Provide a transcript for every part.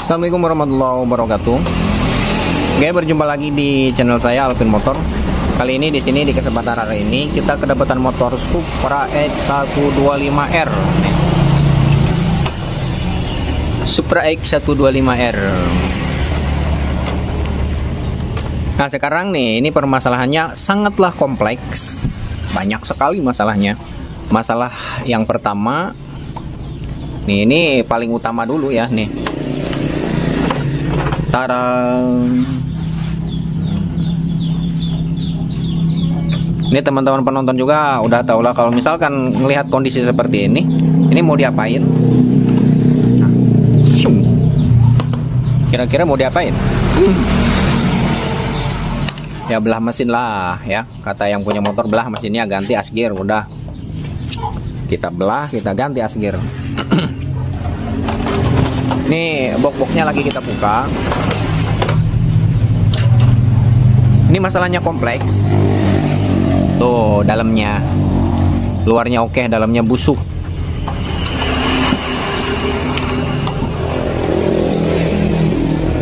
Assalamualaikum warahmatullahi wabarakatuh. Oke, berjumpa lagi di channel saya Alvin Motor. Kali ini di sini di kesempatan hari ini kita kedapatan motor Supra X125R. Supra X125R. Nah, sekarang nih ini permasalahannya sangatlah kompleks. Banyak sekali masalahnya. Masalah yang pertama nih, ini paling utama dulu ya nih. Ini teman-teman penonton juga udah tahu lah kalau misalkan melihat kondisi seperti ini mau diapain? Kira-kira mau diapain? Ya belah mesin lah ya, kata yang punya motor, belah mesinnya, ganti asgir, udah kita belah, kita ganti asgir. Ini box-boxnya lagi kita buka. Ini masalahnya kompleks. Tuh dalamnya, luarnya oke, dalamnya busuk.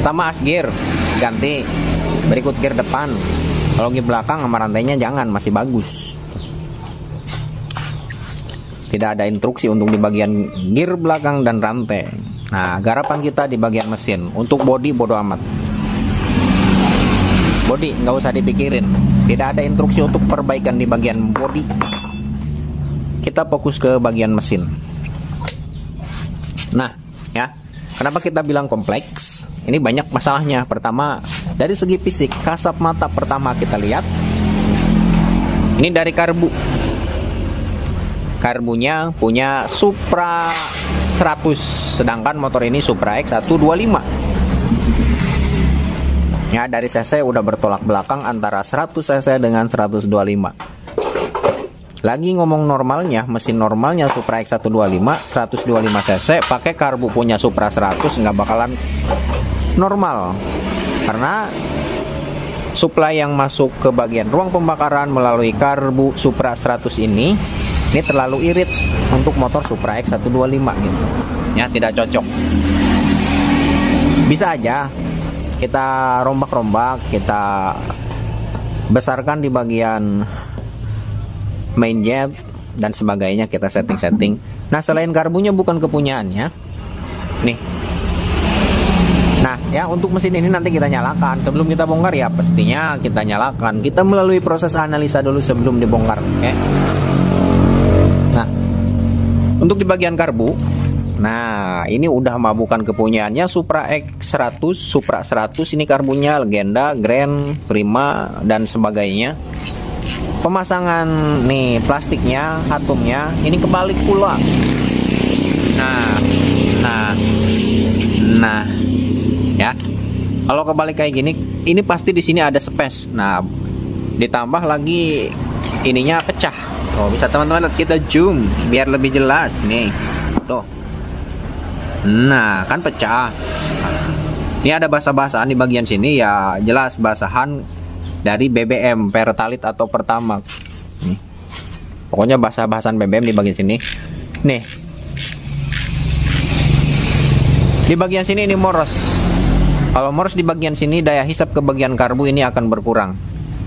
Sama asgir ganti, berikut gear depan. Kalau gear belakang sama rantainya jangan, masih bagus. Tidak ada instruksi untuk di bagian gear belakang dan rantai. Nah, garapan kita di bagian mesin. Untuk bodi bodo amat. Bodi nggak usah dipikirin. Tidak ada instruksi untuk perbaikan di bagian bodi. Kita fokus ke bagian mesin. Nah, ya. Kenapa kita bilang kompleks? Ini banyak masalahnya. Pertama, dari segi fisik, kasat mata pertama kita lihat. Ini dari karbu. Karbunya punya Supra 100, sedangkan motor ini Supra X125. Ya, dari cc udah bertolak belakang antara 100 cc dengan 125. Lagi ngomong normalnya, mesin normalnya Supra X125 125 cc pakai karbu punya Supra 100 nggak bakalan normal, karena supply yang masuk ke bagian ruang pembakaran melalui karbu Supra 100 ini terlalu irit untuk motor Supra X125 gitu. Ya, tidak cocok. Bisa aja kita rombak-rombak, kita besarkan di bagian main jet dan sebagainya, kita setting-setting. Nah, selain karbunya bukan kepunyaannya. Nih. Nah, ya untuk mesin ini nanti kita nyalakan. Sebelum kita bongkar ya pastinya kita nyalakan. Kita melalui proses analisa dulu sebelum dibongkar, oke? Nah, untuk di bagian karbu, nah ini udah mah bukan kepunyaannya Supra X100, Supra 100. Ini karbunya Legenda, Grand, Prima dan sebagainya. Pemasangan nih plastiknya, atomnya ini kebalik pula. Nah, ya. Kalau kebalik kayak gini, ini pasti di sini ada space. Nah, ditambah lagi ininya pecah. Oh, bisa teman-teman kita zoom biar lebih jelas nih. Tuh. Nah, kan pecah. Ini ada basah-basahan di bagian sini ya, jelas basahan dari BBM, Pertalite atau Pertamax. Nih. Pokoknya basah-basahan BBM di bagian sini. Nih. Di bagian sini ini moros. Kalau moros di bagian sini, daya hisap ke bagian karbu ini akan berkurang.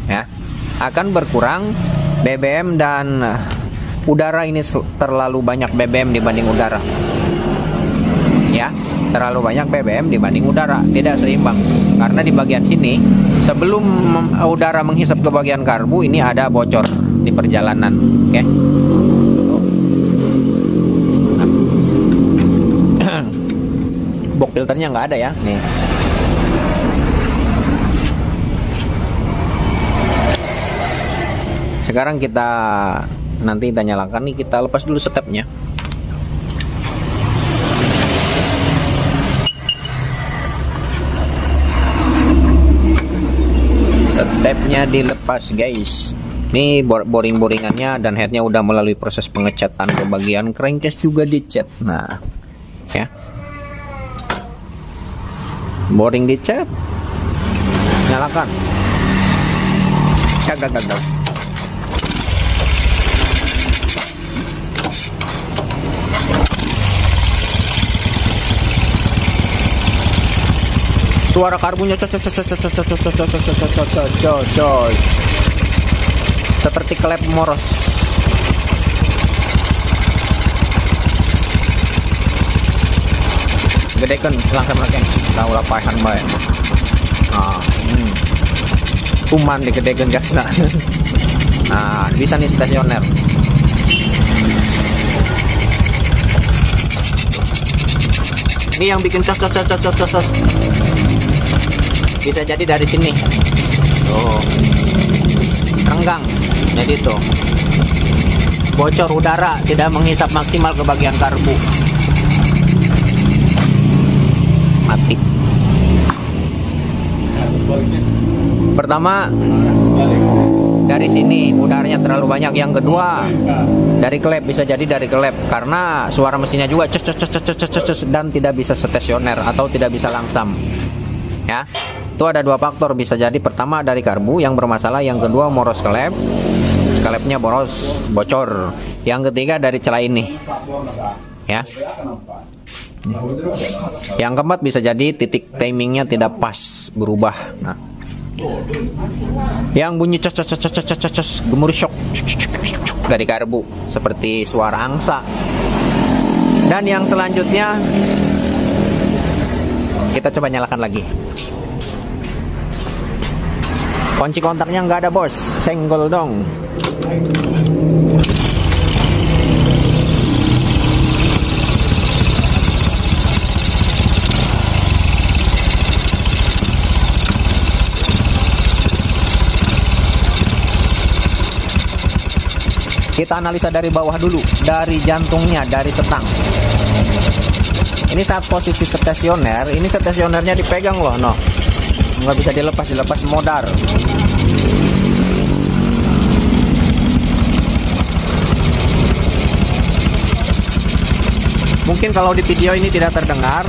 Ya. Akan berkurang. BBM dan udara ini terlalu banyak BBM dibanding udara. Ya, terlalu banyak BBM dibanding udara, tidak seimbang. Karena di bagian sini, sebelum udara menghisap ke bagian karbu, ini ada bocor di perjalanan, oke? Box filternya nggak ada ya, nih. Sekarang nanti kita nyalakan nih, kita lepas dulu stepnya. Stepnya dilepas guys. Ini boring-boringannya dan headnya udah melalui proses pengecatan ke bagian crankcase juga dicat. Nah, ya. Boring dicat. Nyalakan. Gagal. Suara karbunya seperti klep moros. Gedekan langsung lagi. Tahu lapahan bae. Kuman digedekan gasna. Nah, bisa nih stasioner. Ini yang bikin cos. Bisa jadi dari sini. Tuh. Renggang. Jadi tuh. Bocor udara, tidak menghisap maksimal ke bagian karbu. Mati. Pertama, dari sini udaranya terlalu banyak. Yang kedua, dari klep, bisa jadi dari klep karena suara mesinnya juga cos dan tidak bisa stasioner atau tidak bisa langsam. Ya, itu ada dua faktor, bisa jadi pertama dari karbu yang bermasalah, yang kedua moros klep, klepnya boros, bocor, yang ketiga dari celah ini. Ya, yang keempat bisa jadi titik timingnya tidak pas, berubah. Nah, yang bunyi cos gemuruh shock dari karbu seperti suara angsa. Dan yang selanjutnya kita coba nyalakan lagi. Kunci kontaknya nggak ada bos, senggol dong. Kita analisa dari bawah dulu, dari jantungnya, dari setang. Ini saat posisi stasioner, ini stasionernya dipegang loh, no. Nggak bisa dilepas modar. Mungkin kalau di video ini tidak terdengar,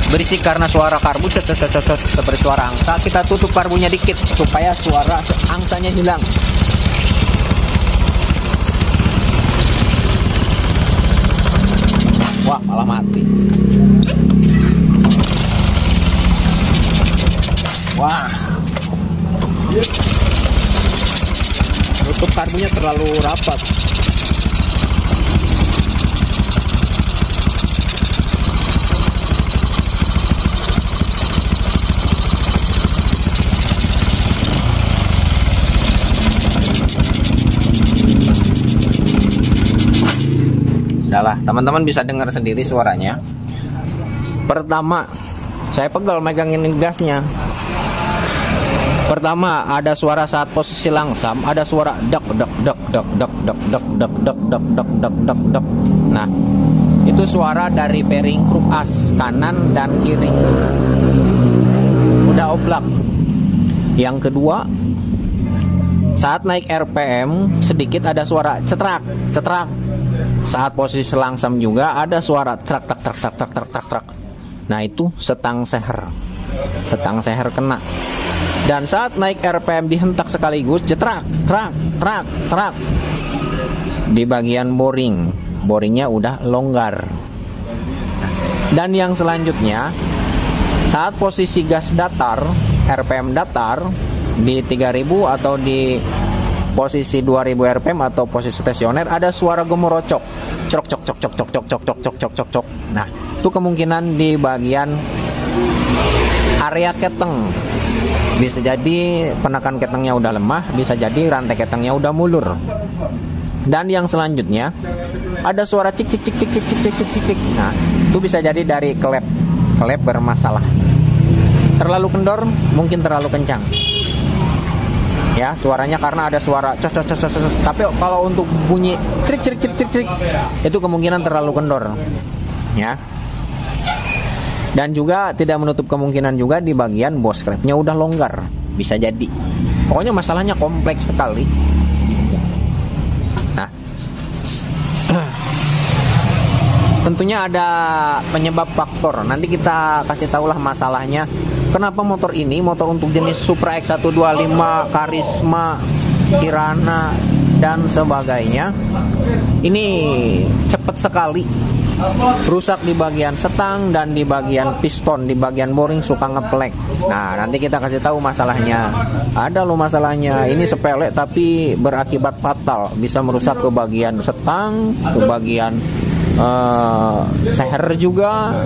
berisik karena suara karbu seperti suara angsa. Kita tutup karbunya dikit supaya suara angsanya hilang. Wah, malah mati. Wah, tutup karbunya terlalu rapat. Udahlah, teman-teman bisa dengar sendiri suaranya. Pertama, saya pegal megangin gasnya. Pertama, ada suara saat posisi langsam, ada suara dak. Nah, itu suara dari bearing kruk as kanan dan kiri. Udah oblak. Yang kedua, saat naik RPM sedikit ada suara cetrak. Saat posisi langsam juga ada suara trak. Nah, itu setang seher kena. Dan saat naik RPM dihentak sekaligus jetrak, trak. Di bagian boringnya udah longgar. Dan yang selanjutnya, saat posisi gas datar, RPM datar di 3000 atau di posisi 2000 RPM atau posisi stasioner, ada suara gemorocok, cok. Nah, itu kemungkinan di bagian area keteng. Bisa jadi penekan ketengnya udah lemah, bisa jadi rantai ketengnya udah mulur. Dan yang selanjutnya ada suara cik. Nah, itu bisa jadi dari klep bermasalah. Terlalu kendor, mungkin terlalu kencang. Ya, suaranya karena ada suara cos. Tapi kalau untuk bunyi trik itu kemungkinan terlalu kendor. Ya. Dan juga tidak menutup kemungkinan juga di bagian bos klepnya udah longgar. Bisa jadi. Pokoknya masalahnya kompleks sekali. Nah, tentunya ada penyebab faktor. Nanti kita kasih tahulah masalahnya. Kenapa motor ini, motor untuk jenis Supra X125, Karisma, Kirana, dan sebagainya, ini cepat sekali rusak di bagian setang dan di bagian piston, di bagian boring suka ngeplek. Nah, nanti kita kasih tahu masalahnya. Ada loh masalahnya. Ini sepele tapi berakibat fatal, bisa merusak ke bagian setang, ke bagian seher juga.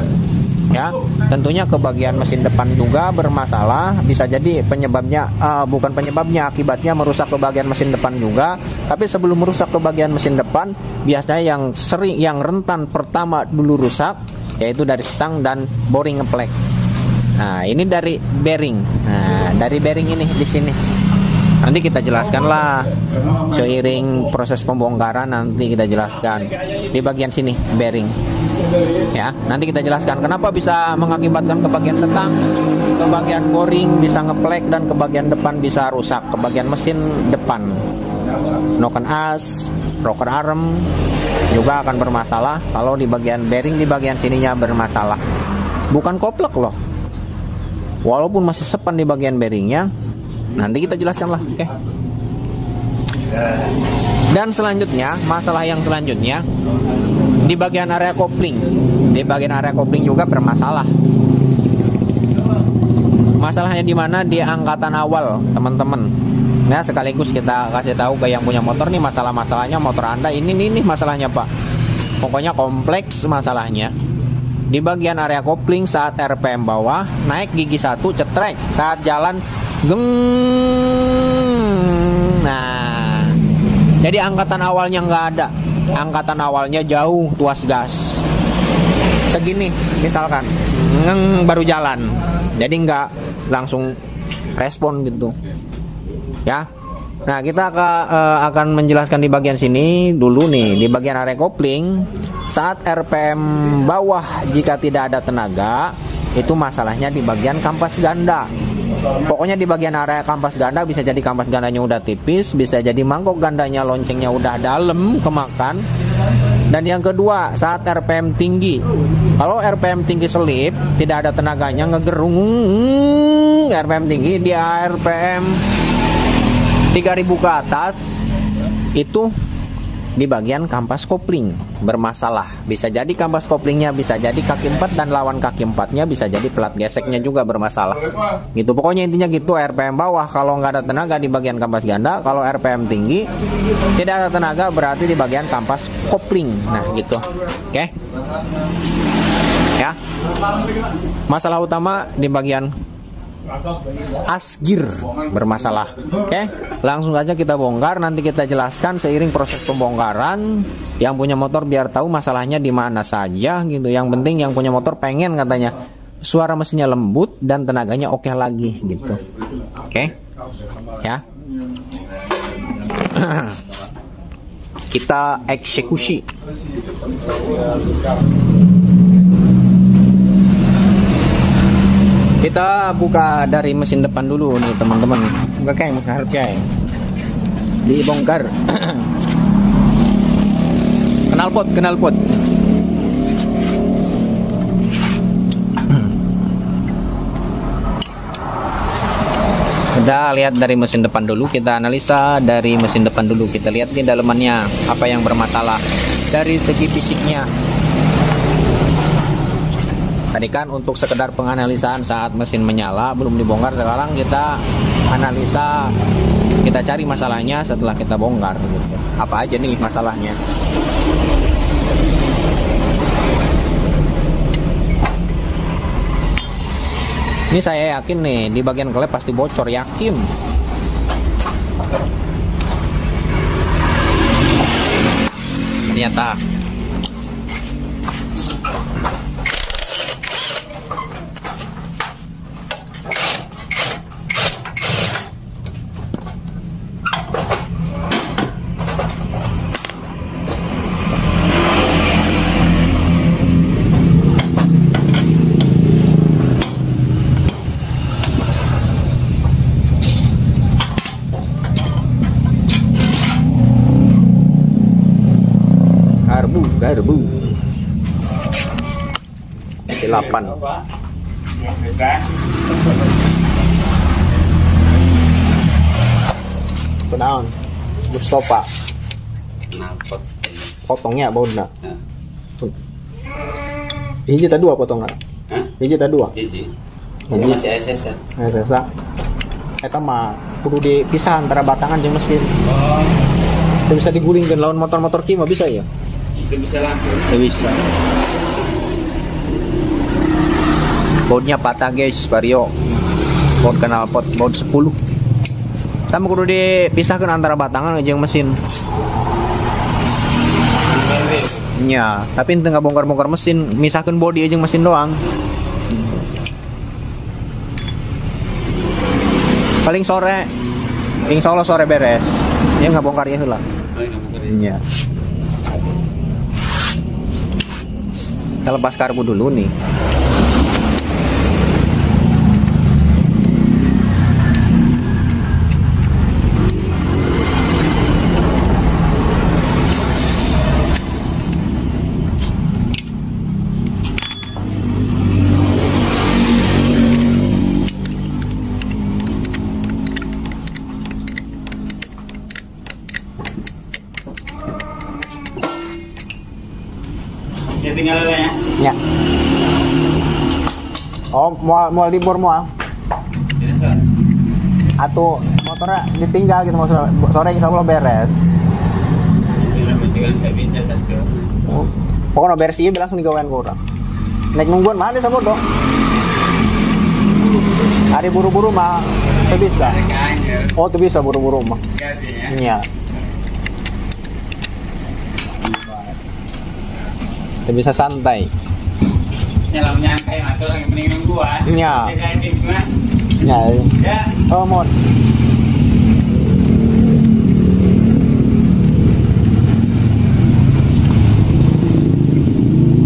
Ya, tentunya ke bagian mesin depan juga bermasalah. Bisa jadi penyebabnya bukan penyebabnya, akibatnya merusak ke bagian mesin depan juga. Tapi sebelum merusak ke bagian mesin depan, biasanya yang rentan pertama dulu rusak, yaitu dari setang dan boring ngeplek. Nah, ini dari bearing. Nah, dari bearing ini di sini. Nanti kita jelaskan lah seiring proses pembongkaran, nanti kita jelaskan di bagian sini bearing. Ya, nanti kita jelaskan kenapa bisa mengakibatkan ke bagian setang, ke bagian boring bisa ngeplek, dan ke bagian depan bisa rusak, ke bagian mesin depan. Noken as, rocker arm juga akan bermasalah kalau di bagian bearing, di bagian sininya bermasalah. Bukan koplek loh. Walaupun masih sepan di bagian bearingnya, nanti kita jelaskan lah, oke? Dan selanjutnya, masalah yang selanjutnya di bagian area kopling. Di bagian area kopling juga bermasalah. Masalahnya di mana? Di angkatan awal, teman-teman. Nah, sekaligus kita kasih tahu ke yang punya motor nih, masalah-masalahnya motor Anda ini masalahnya, Pak. Pokoknya kompleks masalahnya. Di bagian area kopling saat RPM bawah, naik gigi 1 cetrek, saat jalan geng. Nah, jadi angkatan awalnya nggak ada, angkatan awalnya jauh, tuas gas segini misalkan, baru jalan, jadi nggak langsung respon gitu ya. Nah, kita akan menjelaskan di bagian sini dulu nih, di bagian area kopling saat RPM bawah jika tidak ada tenaga, itu masalahnya di bagian kampas ganda. Pokoknya di bagian area kampas ganda, bisa jadi kampas gandanya udah tipis, bisa jadi mangkok gandanya loncengnya udah dalam kemakan. Dan yang kedua, saat RPM tinggi. Kalau RPM tinggi selip, tidak ada tenaganya, ngegerung RPM tinggi, di RPM 3000 ke atas, itu di bagian kampas kopling bermasalah. Bisa jadi kampas koplingnya, bisa jadi kaki 4 dan lawan kaki 4-nya, bisa jadi plat geseknya juga bermasalah. Gitu, pokoknya intinya gitu. RPM bawah kalau nggak ada tenaga di bagian kampas ganda, kalau RPM tinggi tidak ada tenaga berarti di bagian kampas kopling. Nah, gitu. Oke. Ya. Masalah utama di bagian asgir bermasalah. Oke, langsung aja kita bongkar, nanti kita jelaskan seiring proses pembongkaran. Yang punya motor biar tahu masalahnya di mana saja gitu. Yang penting yang punya motor pengen katanya suara mesinnya lembut dan tenaganya oke lagi gitu. Oke. Ya. Kita eksekusi. Kita buka dari mesin depan dulu nih, teman-teman. Buka kayak harus kayak dibongkar. Knalpot. Kita lihat dari mesin depan dulu, kita analisa dari mesin depan dulu. Kita lihat di dalamannya apa yang bermasalah dari segi fisiknya. Tadi kan untuk sekedar penganalisaan saat mesin menyala, belum dibongkar. Sekarang kita analisa, kita cari masalahnya setelah kita bongkar gitu. Apa aja nih masalahnya? Ini saya yakin nih, di bagian klep pasti bocor, yakin. Ternyata garbu 8. Kenaon Mustafa potongnya baunya Hiji ta dua potongna. Hah? Hiji ta dua. Hiji. Ini masih ASS. Sesa. Eta mah kudu dipisah antara batangan jeung mesin. Oh, Itu bisa digulingkeun lawan motor-motor kieu mah bisa ya? itu bisa langsung. Ya bisa. Bautnya patah guys, Vario. Baut knalpot, baut 10. Tapi kudu dipisahkan antara batangan jeung mesin. Nya, tapi ente nggak bongkar-bongkar mesin, misahkan bodi jeung mesin doang. Paling sore, insya Allah sore beres. Dia nggak bongkar ya heula. Nya. Kita lepas karbu dulu nih. Ya tinggal ya. Ya. Oh, mau libur mau. Ini sore. Atau motornya ditinggal gitu maksudnya sore insya Allah beres. Tinggal mencegan nggak bisa pas ke. Pokoknya beres iya langsung digawain ke orang. Naik nungguan mah ada sama dong. Hari buru-buru mah tuh bisa. Oh tuh bisa buru-buru mah. Iya. Tuh bisa santai. Nyelam nyangkai atau yang mending nungguan. Iya. Ya. Ya. Oh mon.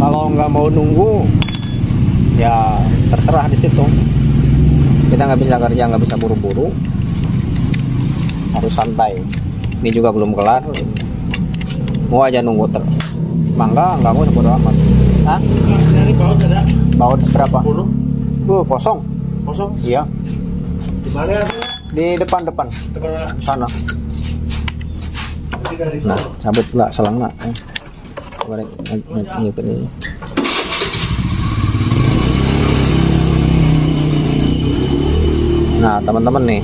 Kalau nggak mau nunggu, ya terserah di situ. Kita nggak bisa kerja, nggak bisa buru-buru, harus santai. Ini juga belum kelar. Mau aja nunggu mangga nggak mau bodo amat. Hah? Dari baut ada. Baut berapa? 10. Kosong. Kosong. Iya. Di mana? Di depan Depan. sana. Nah, cabut pula selangna. Balik gitu nih. Nah, teman-teman nih.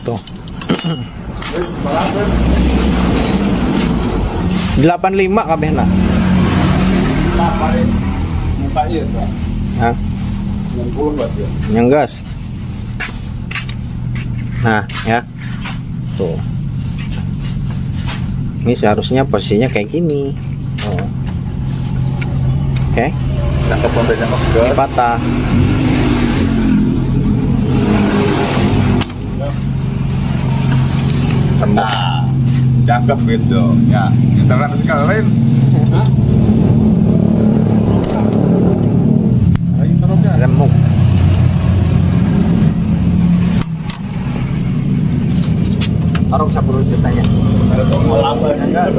Tuh. 85 kabehna. Mukanya itu. Hah? 60 buat dia. Nyenggas. Nah, ya. Tuh. Ini seharusnya posisinya kayak gini. Oh. Oke. Cakep pembedanya Ini patah. Nah, cakep gitu. Ya, internet sekali lain. Hah? Remuk. Taruh saburu jutanya. Mau apa enggak?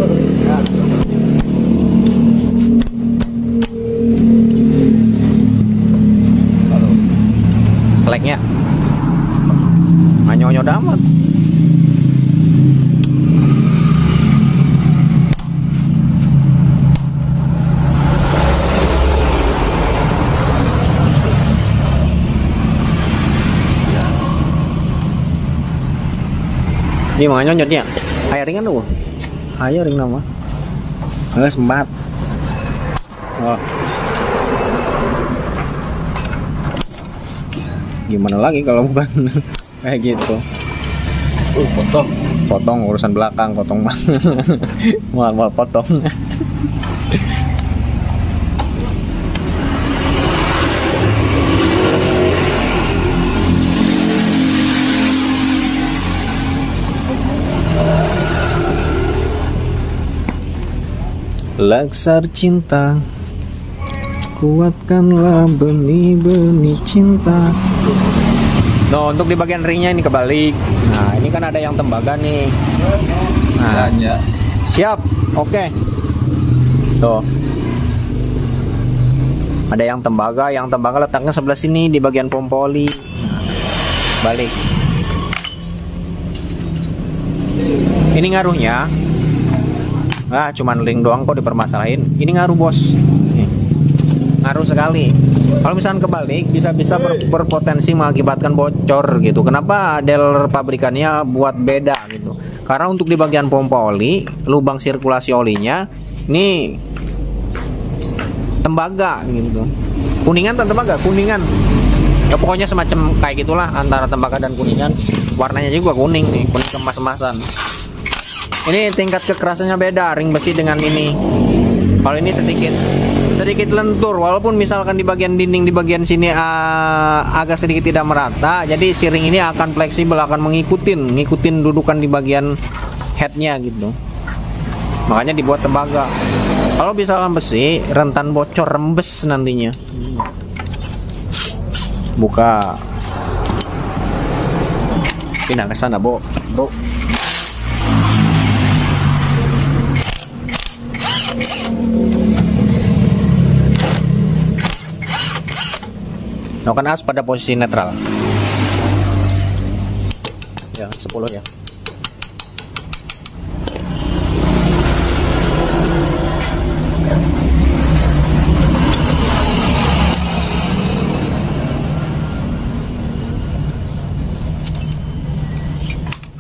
Seleknya. Manyo-nyo damat. Ini mga nyonyot niya. Ayaw rin ano. Ayaw rin naman. Sempat. Oh. Gimana lagi kalau bukan kayak gitu. Potong urusan belakang, potong mal potong. Laksar cinta, kuatkanlah benih-benih cinta. No, untuk di bagian ringnya ini kebalik. Nah, ini kan ada yang tembaga nih. Nah, Siap. Oke. Tuh. Ada yang tembaga letaknya sebelah sini di bagian pompa oli. Balik. Ini ngaruhnya. Cuman ring doang kok dipermasalahin. Ini ngaruh, Bos. Nih. Ngaruh sekali. Kalau misalkan kebalik, bisa-bisa berpotensi mengakibatkan bocor gitu. Kenapa dealer pabrikannya buat beda gitu? Karena untuk di bagian pompa oli, lubang sirkulasi olinya ini tembaga gitu. Kuningan atau tembaga? Kuningan. Ya pokoknya semacam kayak gitulah antara tembaga dan kuningan. Warnanya juga kuning nih, kuning kemas-emasan. Ini tingkat kekerasannya beda ring besi dengan ini. Kalau ini sedikit lentur, walaupun misalkan di bagian dinding di bagian sini agak sedikit tidak merata, jadi si ring ini akan fleksibel, akan ngikutin dudukan di bagian headnya gitu. Makanya dibuat tembaga. Kalau misalkan besi, rentan bocor, rembes nantinya. Buka. Pindah ke sana, bro. Noken as pada posisi netral. Ya, 10 ya.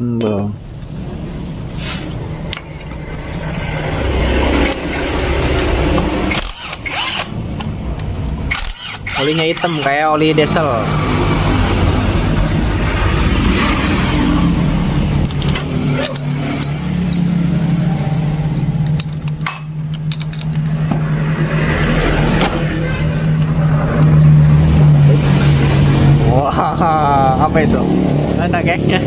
Belum. Olinya hitam kayak oli diesel. Wah, apa itu? Ada kayaknya.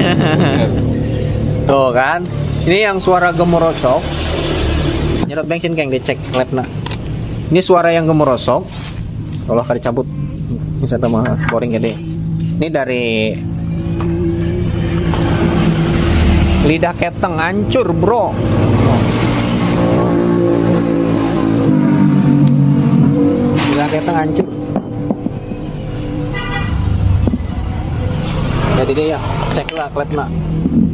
Tuh kan, ini yang suara gemerosok. Nyerot bensin keng dicek labnya. Ini suara yang gemerosok. Kalau kali cabut bisa tambah boring gede. Ini dari lidah keteng hancur, bro. Lidah keteng hancur. Jadi dia ya, ceklah klepna.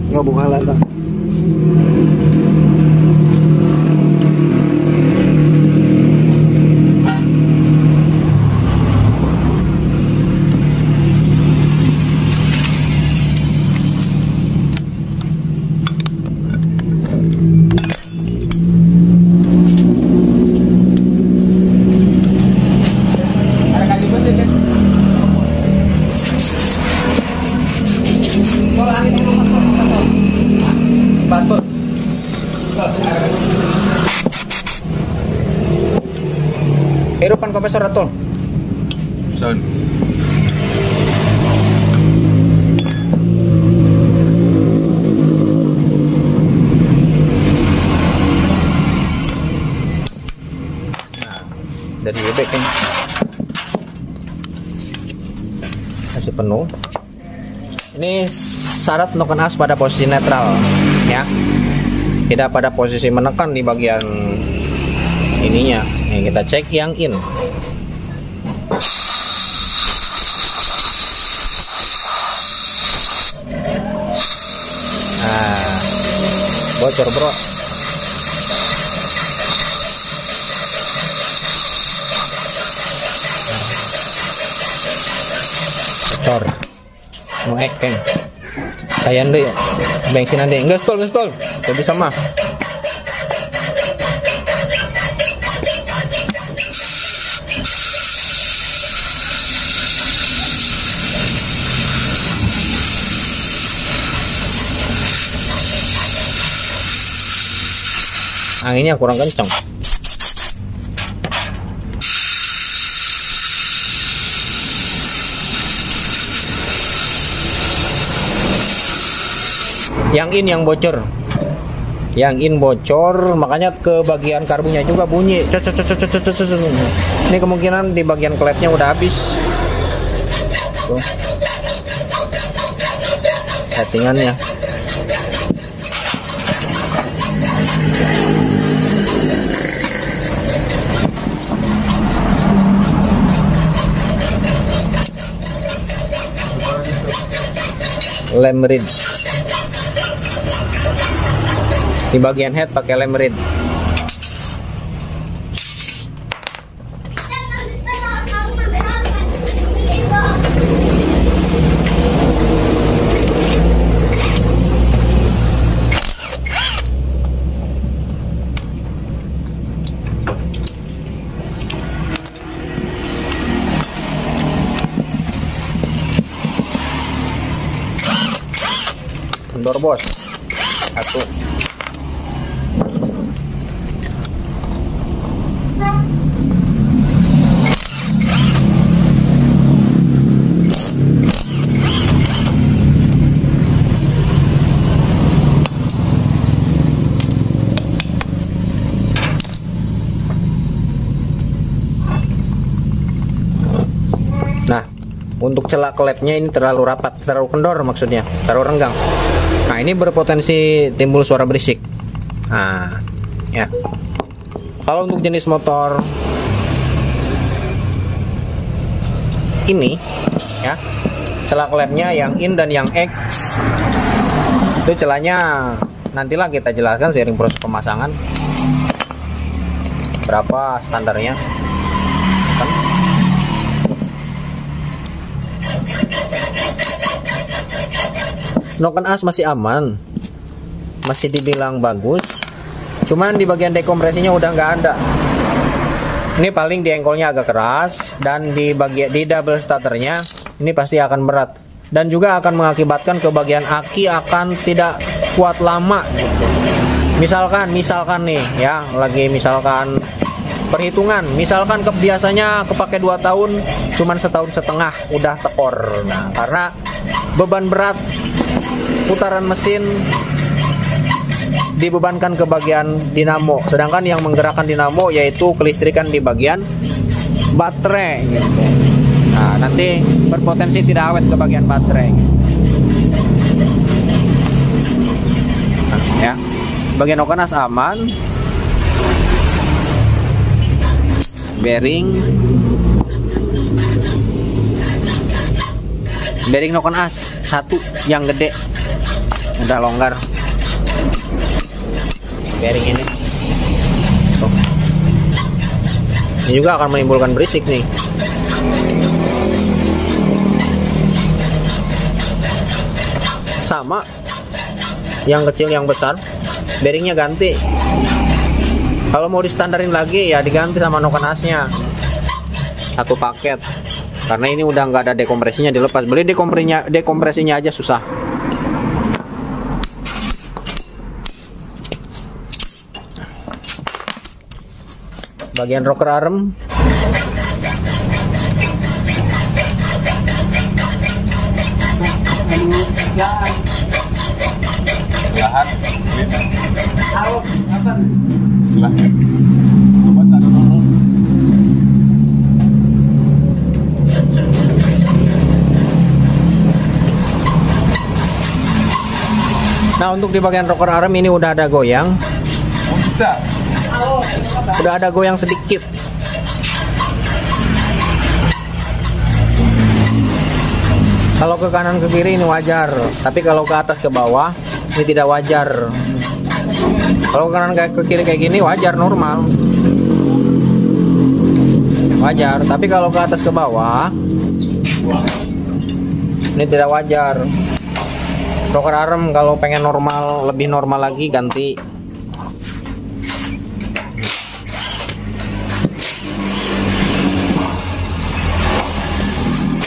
Yo buka lah. Hidupan kompresor atol. Sound. Dari bebek kan. Kasih penuh. Ini syarat noken as pada posisi netral ya. Tidak pada posisi menekan di bagian ininya. Nih, kita cek yang in. Nah, bocor, bro. Bocor. Mau ekeng. Sayang deh, bensin deh. Enggak stol. Jadi sama. Anginnya kurang kencang. Yang in yang bocor. Yang in bocor, makanya ke bagian karbunya juga bunyi. Ini kemungkinan di bagian klepnya udah habis. Tuh. Settingannya. lem rid. Di bagian head pakai lem rid. Kendor bos, satu. Nah, untuk celah klepnya ini terlalu rapat, terlalu kendor maksudnya, terlalu renggang. Nah, ini berpotensi timbul suara berisik. Nah, ya. Kalau untuk jenis motor ini, ya, celah klepnya yang in dan yang X, itu celahnya nantilah kita jelaskan seiring proses pemasangan. Berapa standarnya? Kan? Noken as masih aman, masih dibilang bagus, cuman di bagian dekompresinya udah nggak ada. Ini paling di engkolnya agak keras, dan di double starternya ini pasti akan berat, dan juga akan mengakibatkan ke bagian aki akan tidak kuat lama gitu. Misalkan nih ya, misalkan perhitungan, misalkan biasanya kepake 2 tahun, cuman 1,5 tahun udah tekor. Nah, karena beban berat putaran mesin dibebankan ke bagian dinamo, sedangkan yang menggerakkan dinamo yaitu kelistrikan di bagian baterai gitu. Nah, nanti berpotensi tidak awet ke bagian baterai gitu. Nah, ya, bagian noken as aman, bearing noken as satu yang gede udah longgar. Bearing ini tuh. Ini juga akan menimbulkan berisik nih. Sama yang kecil yang besar, bearingnya ganti. Kalau mau distandarin lagi ya diganti sama noken asnya satu paket, karena ini udah nggak ada dekompresinya, dilepas. Beli dekompresinya aja susah. Bagian rocker arm Lahat. Silahkan. Coba taruh dulu. Nah, untuk di bagian rocker arm ini udah ada goyang. Oh, bisa. Udah ada goyang sedikit. Kalau ke kanan ke kiri ini wajar, tapi kalau ke atas ke bawah ini tidak wajar. Kalau ke kanan ke kiri kayak gini wajar, normal. Wajar, tapi kalau ke atas ke bawah ini tidak wajar. Rocker arm kalau pengen normal, lebih normal lagi, ganti.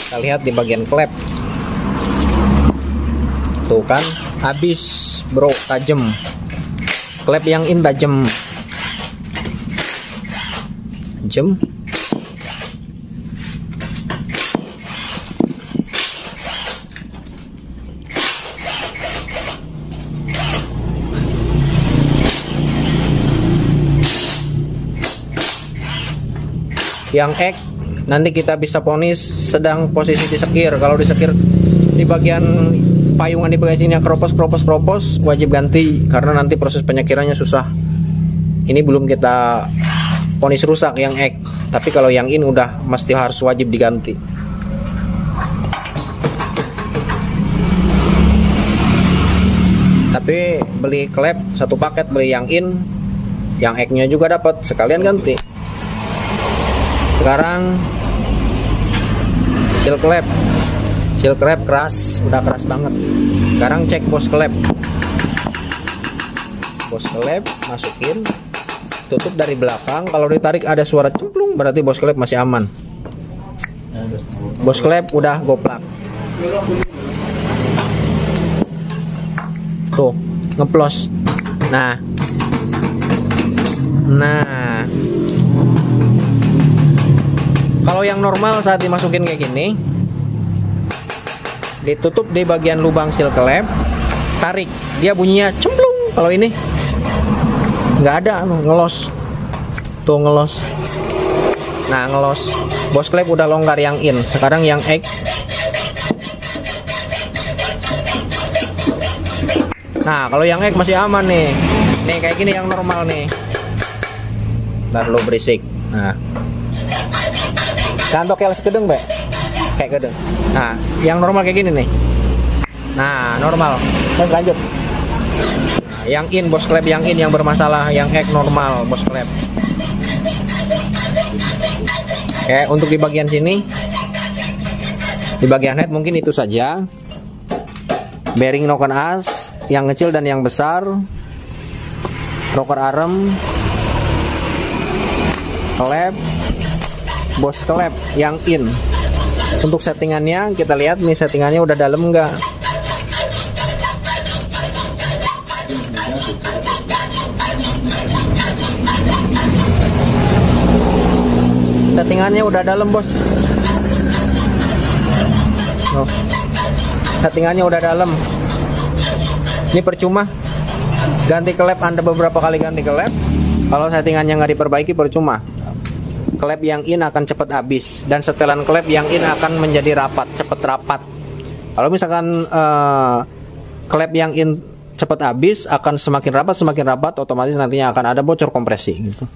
Kita lihat di bagian klep. Tuh kan, habis bro, tajam. Klep yang in tajam. Tajam. Yang X nanti kita bisa ponis sedang posisi disekir. Kalau disekir di bagian payungan di bagian sini keropos, wajib ganti karena nanti proses penyekirannya susah. Ini belum kita ponis rusak yang X, tapi kalau yang in udah mesti harus wajib diganti. Tapi beli klep satu paket, beli yang in, yang egg-nya juga dapat, sekalian ganti. Sekarang seal klep keras, udah keras banget. Sekarang cek bos klep. Bos klep masukin, tutup dari belakang. Kalau ditarik ada suara cemplung, berarti bos klep masih aman. Bos klep udah goplak. Tuh, ngeplos. Nah, kalau yang normal saat dimasukin kayak gini, ditutup di bagian lubang seal klep, tarik, dia bunyinya cemplung. Kalau ini nggak ada, ngelos. Tuh ngelos. Nah, ngelos. Bos klep udah longgar yang in. Sekarang yang egg. Nah, kalau yang egg masih aman nih. Nih kayak gini yang normal nih. Ntar lo berisik. Nah, kantok yang sekedeng, Mbak. Kayak kedeng. Nah, yang normal kayak gini nih. Nah, normal. Terus lanjut. Nah, yang in, bos klep yang in yang bermasalah, yang egg normal, bos klep. Oke, untuk di bagian sini, di bagian head mungkin itu saja. Bearing knock as, yang kecil dan yang besar, rocker arm, klep, bos klep yang in. Untuk settingannya kita lihat nih, settingannya udah dalam enggak. Settingannya udah dalam, bos. Oh. Settingannya udah dalam. Ini percuma ganti klep, Anda beberapa kali ganti klep. Kalau settingannya nggak diperbaiki, percuma. Klep yang in akan cepat habis, dan setelan klep yang in akan menjadi rapat, cepat rapat. Kalau misalkan klep yang in cepat habis, akan semakin rapat, otomatis nantinya akan ada bocor kompresi gitu.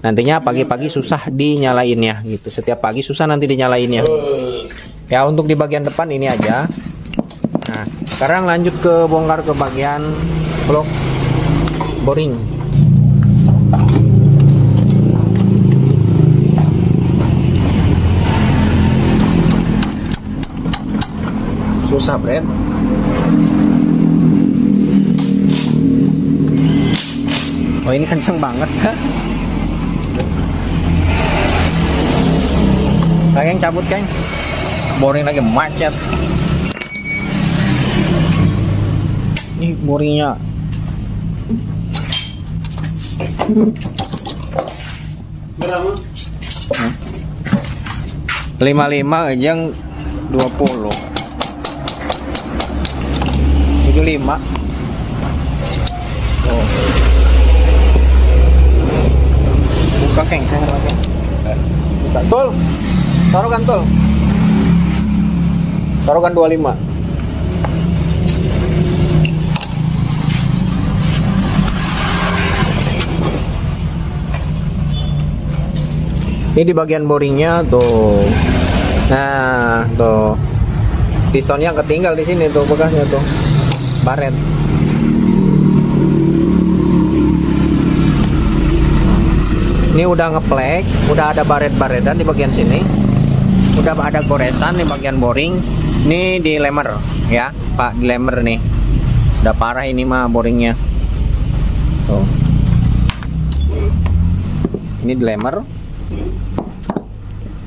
Nantinya pagi-pagi susah dinyalainnya gitu. Setiap pagi susah nanti dinyalainnya. Ya, untuk di bagian depan ini aja. Nah, sekarang lanjut ke bongkar ke bagian blok boring. Susah, Bret. Oh, ini kenceng banget. Kayaknya cabut, Kang. Boring lagi macet. Ini boringnya. Berapa? 55 aja 20. 75. Oh. Buka, Kang, saya lagi. Buka. Tol. Taruhkan, Tol. Taruhkan 25. Ini di bagian boringnya tuh. Nah, tuh. Pistonnya ketinggal di sini tuh bekasnya tuh. Baret. Ini udah ngeplek, udah ada baret-baretan di bagian sini. Udah ada goresan di bagian boring. Ini di lemer ya, Pak, di lemer nih. Udah parah ini mah boringnya. Tuh. Ini di lemer.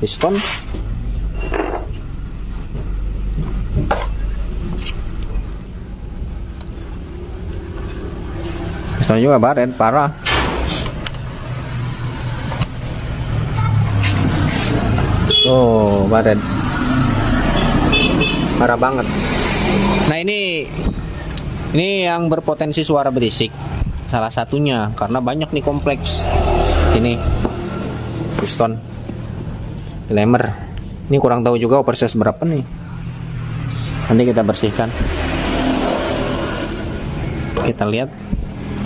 Piston. Piston juga baret, parah. Oh, baret. Parah banget. Nah, ini yang berpotensi suara berisik. Salah satunya karena banyak nih kompleks. Ini piston lemer. Ini kurang tahu juga oversize berapa nih. Nanti kita bersihkan. Kita lihat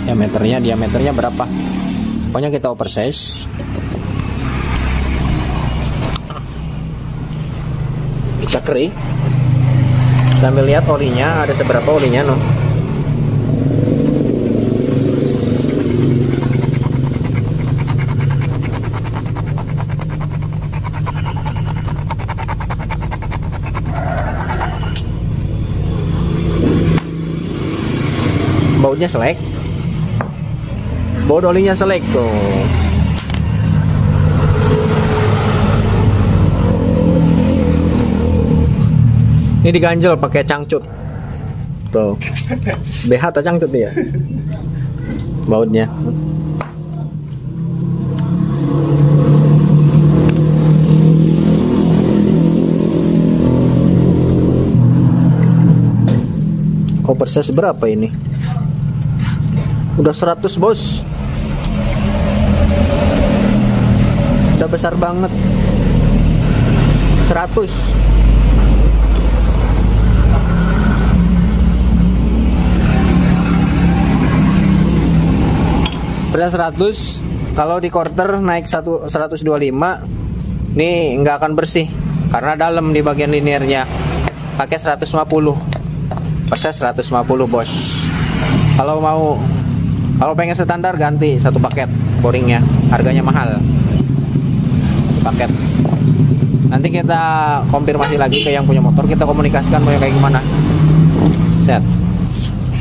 diameternya berapa. Pokoknya kita oversize. Kita kerik sambil lihat olinya ada seberapa olinya, no. bautnya selek. Baut olinya selek tuh. Ini diganjel pakai cangcut. Tuh. BH atau cangcut ya? Bautnya. Oversize berapa ini? Udah 100 bos. Udah besar banget. 100. Beras 100. Kalau di quarter naik 125. Ini nggak akan bersih karena dalam di bagian liniernya. Pakai 150. Pasnya 150 bos. Kalau pengen standar ganti satu paket boringnya, harganya mahal. Paket. Nanti kita konfirmasi lagi ke yang punya motor, kita komunikasikan mau yang kayak gimana. Set.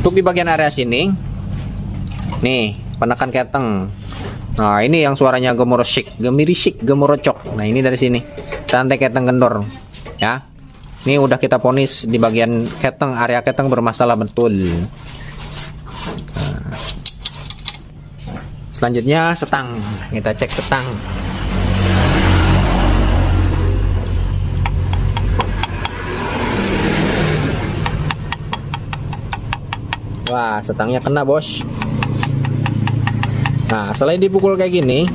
Untuk di bagian area sini, nih penekan keteng. Nah ini yang suaranya gemorosik, gemirisik, gemorocok. Nah ini dari sini. Santai keteng kendor, ya. Ini udah kita ponis di bagian keteng, area keteng bermasalah betul. Nah. Selanjutnya setang, kita cek setang. Wah, setangnya kena bos. Nah, selain dipukul kayak gini,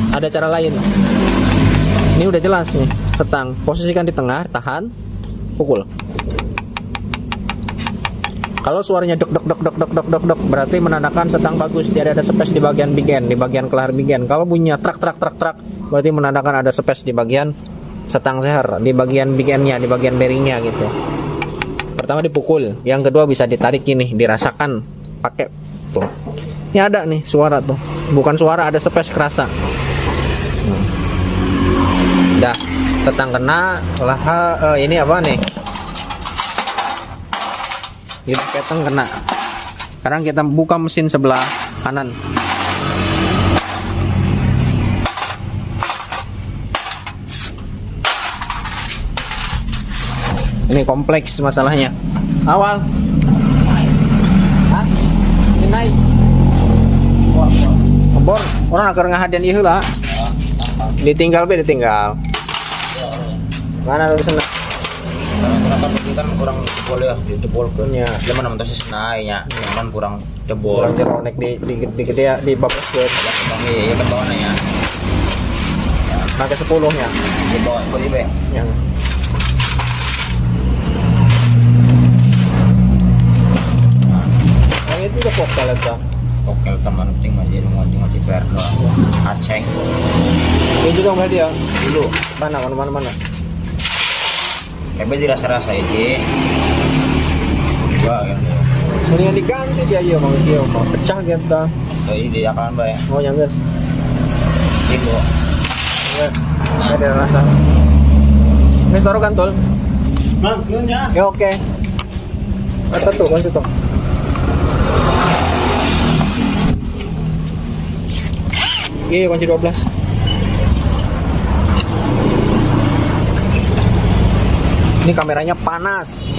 ada cara lain. Ini udah jelas nih, setang. Posisikan di tengah, tahan, pukul. Kalau suaranya dok dok dok dok dok dok dok dok, berarti menandakan setang bagus. Tidak ada space di bagian big end, di bagian kelar big end. Kalau bunyinya trak trak trak trak, berarti menandakan ada space di bagian setang seher, di bagian big endnya, di bagian bearingnya gitu. Pertama dipukul, yang kedua bisa ditarik ini, dirasakan pakai tuh. Ini ada nih suara tuh, bukan suara, ada space kerasa. Dah, setang kena, ini apa nih? Ini keteng kena. Sekarang kita buka mesin sebelah kanan. Ini kompleks masalahnya. Awal. Hah? Ini naik. Bor, orang akan ngahadian ieu lah. Ditinggal be ditinggal. Mana lu sana? Kan kurang jebol ya, dijebol ya. Cuman nonton sih senainya, cuman kurang jebol. Kurang jeronek di gede di bablas gue. Iya, kan bawahnya ya. Pakai 10-nya. Di bawah body be. Yang itu udah vokal aja. Oke, teman penting masih ngoci per doang. Aceng. Ini juga nggak dia dulu. Mana. Tapi dirasa-rasa ini. Wah, kan. Ini yang diganti dia ya mau dia mau pecah gitu. Jadi dia akan bae. Oh yang guys. Itu. Enggak. Ada rasa. Guys taruh kantol. Bang, lunya. Ya oke. Kata tuh kunci tuh. Iya kunci 12. Ini kameranya panas.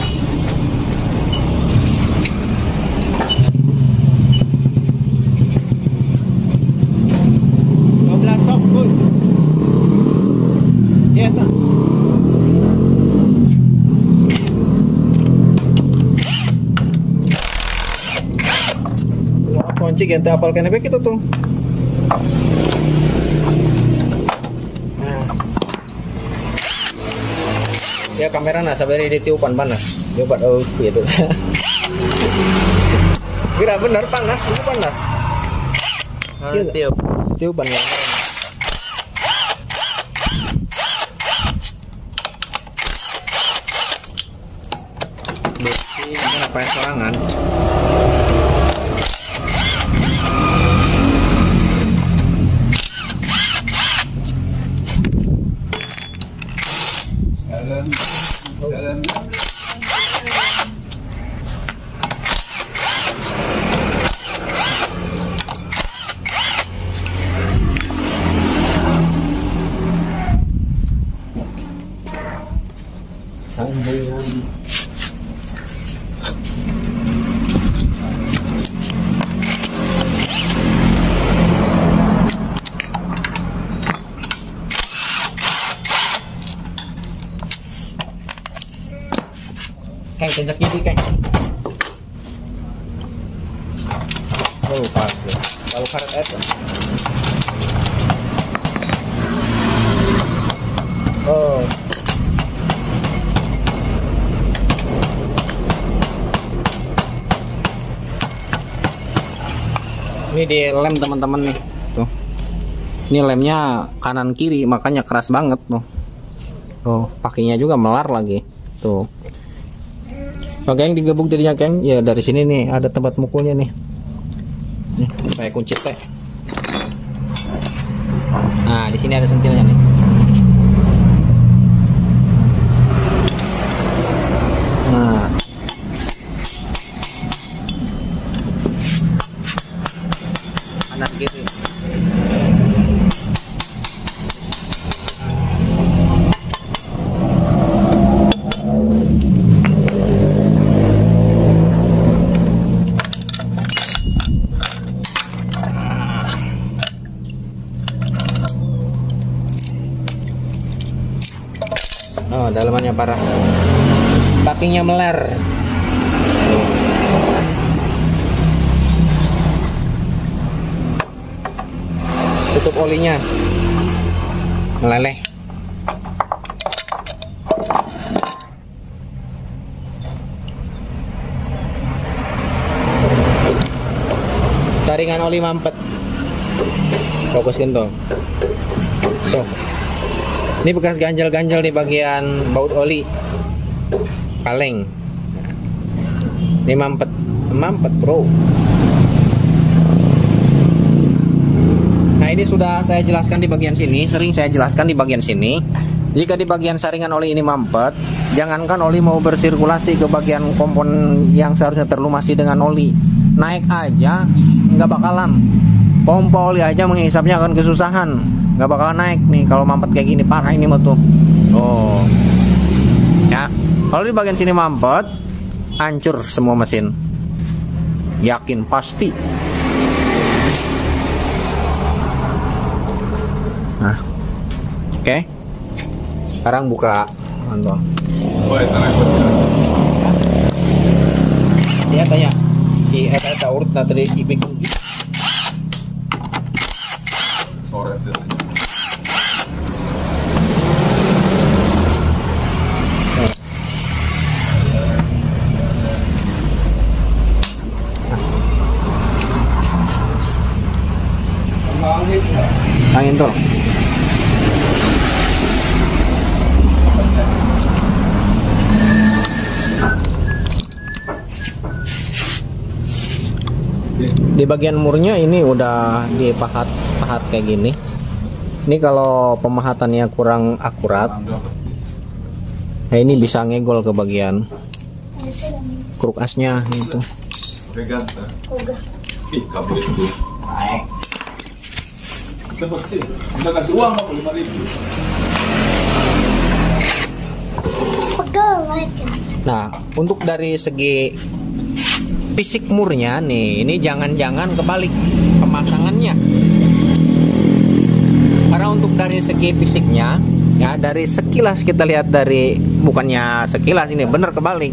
Ya, tak. Wah, kunci gente apal kene bae gitu tuh. Ya kamera nah sabari ditiupan panas. Coba gitu. Kira benar panas, itu panas. Tiupan ya. Bersih, ini apa ya sorangan? Keng, cencak gigi, Keng. Oh, pasti. Kalau karet itu. Oh. Ini di lem teman-teman nih. Tuh. Ini lemnya kanan kiri, makanya keras banget tuh. Tuh, pakinya juga melar lagi. Tuh. Oke, yang digebuk jadinya, Keng. Ya dari sini nih ada tempat mukulnya nih. Nih, saya kunci teh. Nah, di sini ada sentilnya nih. Nah. Kanan kiri. Oh, dalamannya parah. Packingnya meler. Tutup olinya. Meleleh. Saringan oli mampet. Fokuskan dong. Tuh. Ini bekas ganjel-ganjel di bagian baut oli, kaleng. Ini mampet, bro. Nah, ini sudah saya jelaskan di bagian sini, sering saya jelaskan di bagian sini. Jika di bagian saringan oli ini mampet, jangankan oli mau bersirkulasi ke bagian komponen yang seharusnya terlumasi dengan oli, naik aja nggak bakalan. Pompa oli aja menghisapnya akan kesusahan. Nggak bakalan naik nih kalau mampet kayak gini, parah ini mah tuh. Oh ya, kalau di bagian sini mampet, hancur semua mesin, yakin pasti. Nah, oke. Sekarang buka mantap. Saya tanya si eta urut tadi ipik Sore itu. angin tuh. Di bagian murnya ini udah dipahat kayak gini. Ini kalau pemahatannya kurang akurat, nah ini bisa ngegol ke bagian kruk asnya itu. Udah kasih uang 5.000. Nah, untuk dari segi fisik murnya nih, ini jangan-jangan kebalik pemasangannya. Karena untuk dari segi fisiknya, ya dari sekilas kita lihat dari, bukannya sekilas ini bener kebalik.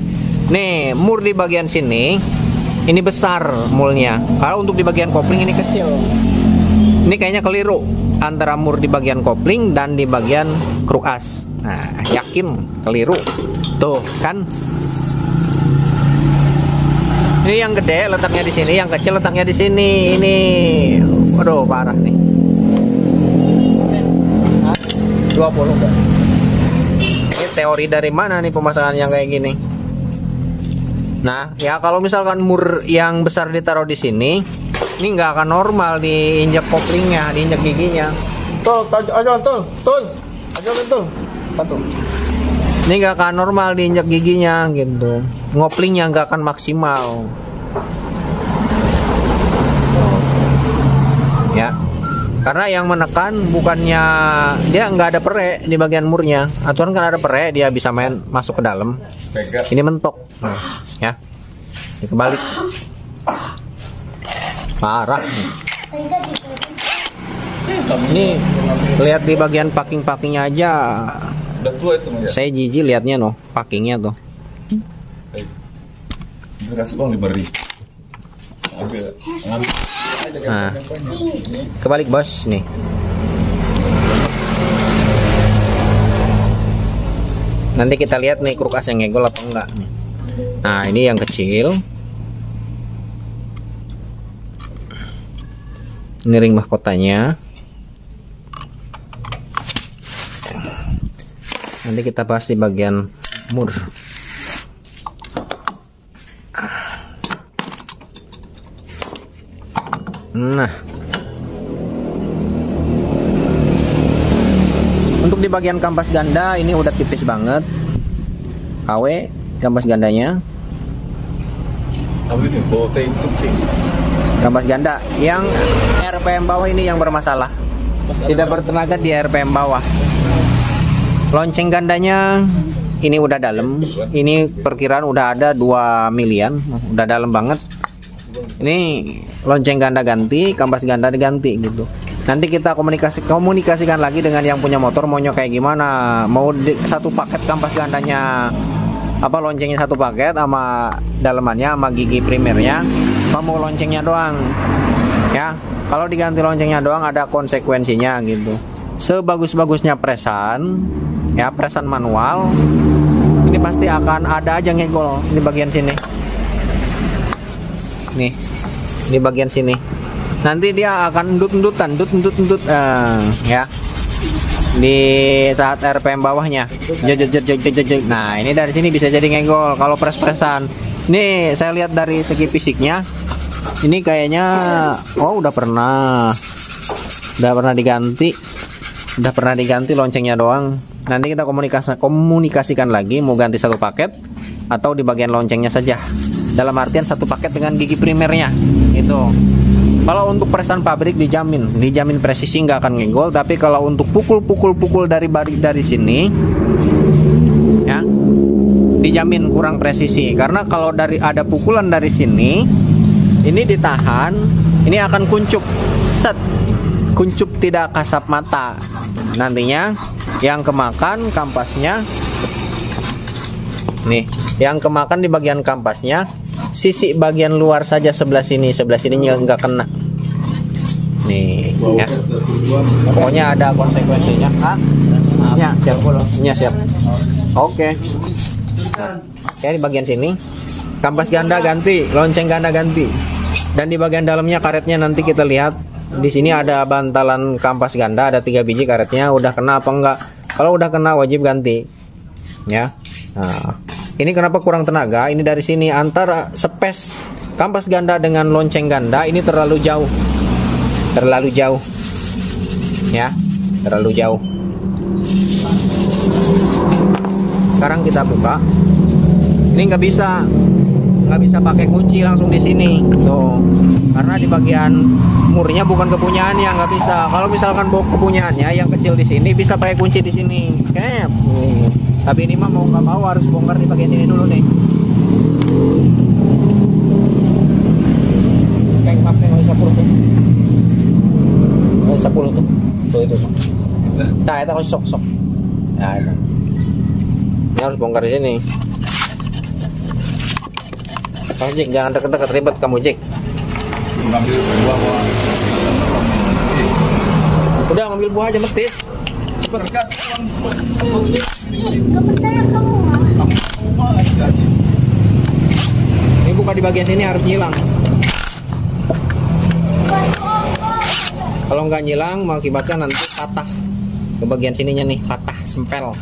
Nih, mur di bagian sini ini besar mulnya. Kalau untuk di bagian kopling ini kecil. Ini kayaknya keliru antara mur di bagian kopling dan di bagian kruk as. Nah, yakin keliru. Tuh, kan? Ini yang gede letaknya di sini, yang kecil letaknya di sini. Ini, waduh parah nih. 20 enggak? Ini teori dari mana nih pemasangan yang kayak gini? Nah, ya kalau misalkan mur yang besar ditaruh di sini, ini nggak akan normal diinjak koplingnya, diinjak giginya. Tuh, aja tuh. Ini nggak akan normal diinjak giginya gitu. Ngoplingnya nggak akan maksimal. Ya. Karena yang menekan bukannya dia nggak ada pere di bagian murnya. Aturan kan ada pere, dia bisa main masuk ke dalam. Ini mentok, ya. Ini kebalik. Parah. Ini lihat di bagian packing-packingnya aja. Udah tua itu Mas. Saya jijik liatnya noh, packingnya tuh. Bisa kasih uang 5.000. Ambil. Nah, kebalik bos nih. Nanti kita lihat nih kulkas yang ngegol apa enggak nih. Nah, ini yang kecil. Ini ring mahkotanya. Nanti kita bahas di bagian mur. Nah, untuk di bagian kampas ganda ini udah tipis banget. KW kampas gandanya. Tapi ini bote kucing. Kampas ganda yang RPM bawah ini yang bermasalah. Tidak bertenaga di RPM bawah. Lonceng gandanya ini udah dalam. Ini perkiraan udah ada 2 milian, udah dalam banget. Ini lonceng ganda ganti, kampas ganda diganti gitu. Nanti kita komunikasikan lagi dengan yang punya motor maunya kayak gimana. Mau satu paket kampas gandanya apa loncengnya satu paket sama dalemannya sama gigi primernya, apa mau loncengnya doang. Ya, kalau diganti loncengnya doang ada konsekuensinya gitu. Sebagus-bagusnya presan, ya presan manual, ini pasti akan ada aja ngegol di bagian sini. Nih, di bagian sini. Nanti dia akan endut-endutan, ya. Di saat RPM bawahnya. Nah, ini dari sini bisa jadi ngegol kalau pres-presan. Ini saya lihat dari segi fisiknya. Ini kayaknya udah pernah diganti. Udah pernah diganti loncengnya doang. Nanti kita komunikasikan lagi mau ganti satu paket atau di bagian loncengnya saja. Dalam artian satu paket dengan gigi primernya. Itu. Kalau untuk presan pabrik dijamin presisi nggak akan ngegol. Tapi kalau untuk pukul dari sini, ya dijamin kurang presisi. Karena kalau ada pukulan dari sini, ini ditahan, ini akan kuncup, kuncup tidak kasat mata. Nantinya yang kemakan kampasnya, nih, yang kemakan di bagian kampasnya. Sisi bagian luar saja sebelah sini nggak kena. Nih, ya. Pokoknya ada konsekuensinya. Ya, siap. Ya, siap. Oke. Nah, ya di bagian sini kampas ganda ganti, lonceng ganda ganti. Dan di bagian dalamnya karetnya nanti kita lihat. Di sini ada bantalan kampas ganda, ada 3 biji karetnya. Udah kena apa enggak? Kalau udah kena wajib ganti. Ya. Nah, ini kenapa kurang tenaga? Ini dari sini antara spes kampas ganda dengan lonceng ganda ini terlalu jauh. Ya, terlalu jauh. Sekarang kita buka. Ini nggak bisa pakai kunci langsung di sini. Tuh. Karena di bagian murnya bukan kepunyaannya, nggak bisa. Kalau misalkan kepunyaannya yang kecil di sini bisa pakai kunci di sini. Tapi ini mah mau nggak mau harus bongkar di bagian ini dulu nih. Kayak pakai nggak 10 tuh. 10 tuh. Tuh itu. Nah, itu harus sok. Nah, itu. Ini harus bongkar di sini. Jik, jangan deket-deket, ribet kamu Jik. Ngambil buah. Udah ngambil buah aja metis. Cepet gas. Gak percaya kamu. Ini buka di bagian sini harus nyilang. Kalau nggak nyilang mengakibatkan nanti patah ke bagian sininya nih, patah sempel.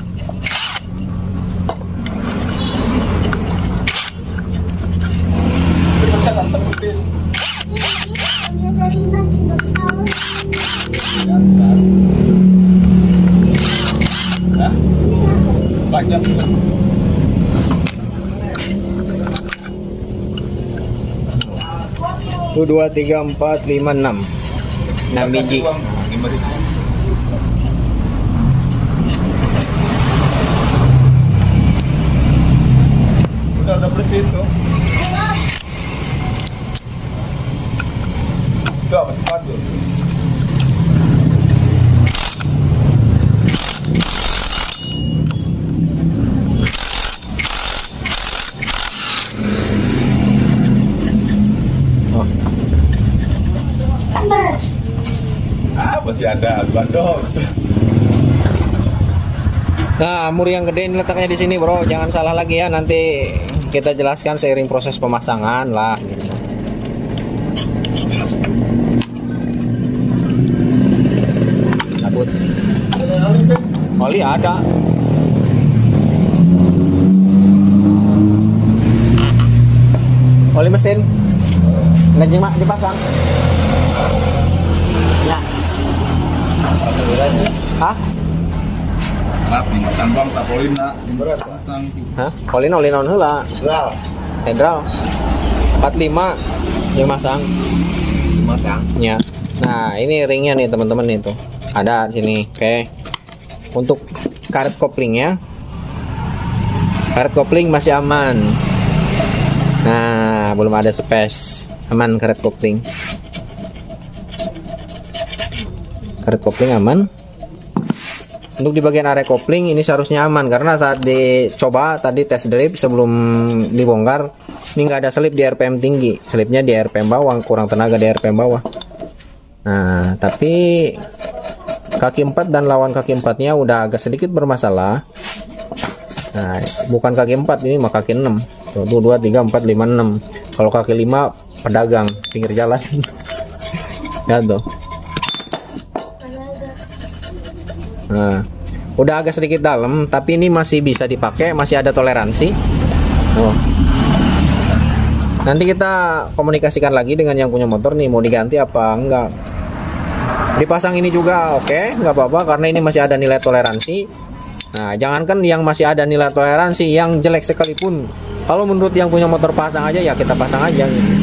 Banyak. 1, 2, 3, 4, 5, 6 biji. 5 Mari. Udah bersih tuh. Tuh masih padu. Masih ada bandung. Nah, mur yang gede ini letaknya di sini, bro. Jangan salah lagi ya. Nanti kita jelaskan seiring proses pemasangan lah. Cabut. Oli ada. Oli mesin. Ngejeng mak dipasang. Ya. Hah? Tapi tambang sapolina berat pasang. Hah? Olin on heula. Lah, Federal 45 yang masang. masang. Ya. Nah, ini ringnya nih teman-teman nih tuh. Ada di sini. Oke. Untuk karet koplingnya. Karet kopling masih aman. Nah, belum ada space. Aman karet kopling. Karet kopling aman. Untuk di bagian area kopling ini seharusnya aman karena saat dicoba tadi tes drive sebelum dibongkar ini nggak ada selip di RPM tinggi, selipnya di RPM bawah, kurang tenaga di RPM bawah. Nah, tapi kaki 4 dan lawan kaki 4-nya udah agak sedikit bermasalah. Nah, bukan kaki 4 ini mah kaki 6. Tuh, 2, 3, 4, 5, 6. Kalau kaki 5 pedagang pinggir jalan. Ya tuh. Nah, udah agak sedikit dalam, tapi ini masih bisa dipakai, masih ada toleransi. Oh. Nanti kita komunikasikan lagi dengan yang punya motor nih, mau diganti apa enggak. Dipasang ini juga oke, nggak apa-apa karena ini masih ada nilai toleransi. Nah, jangankan yang masih ada nilai toleransi, yang jelek sekalipun, kalau menurut yang punya motor pasang aja ya kita pasang aja. Gitu.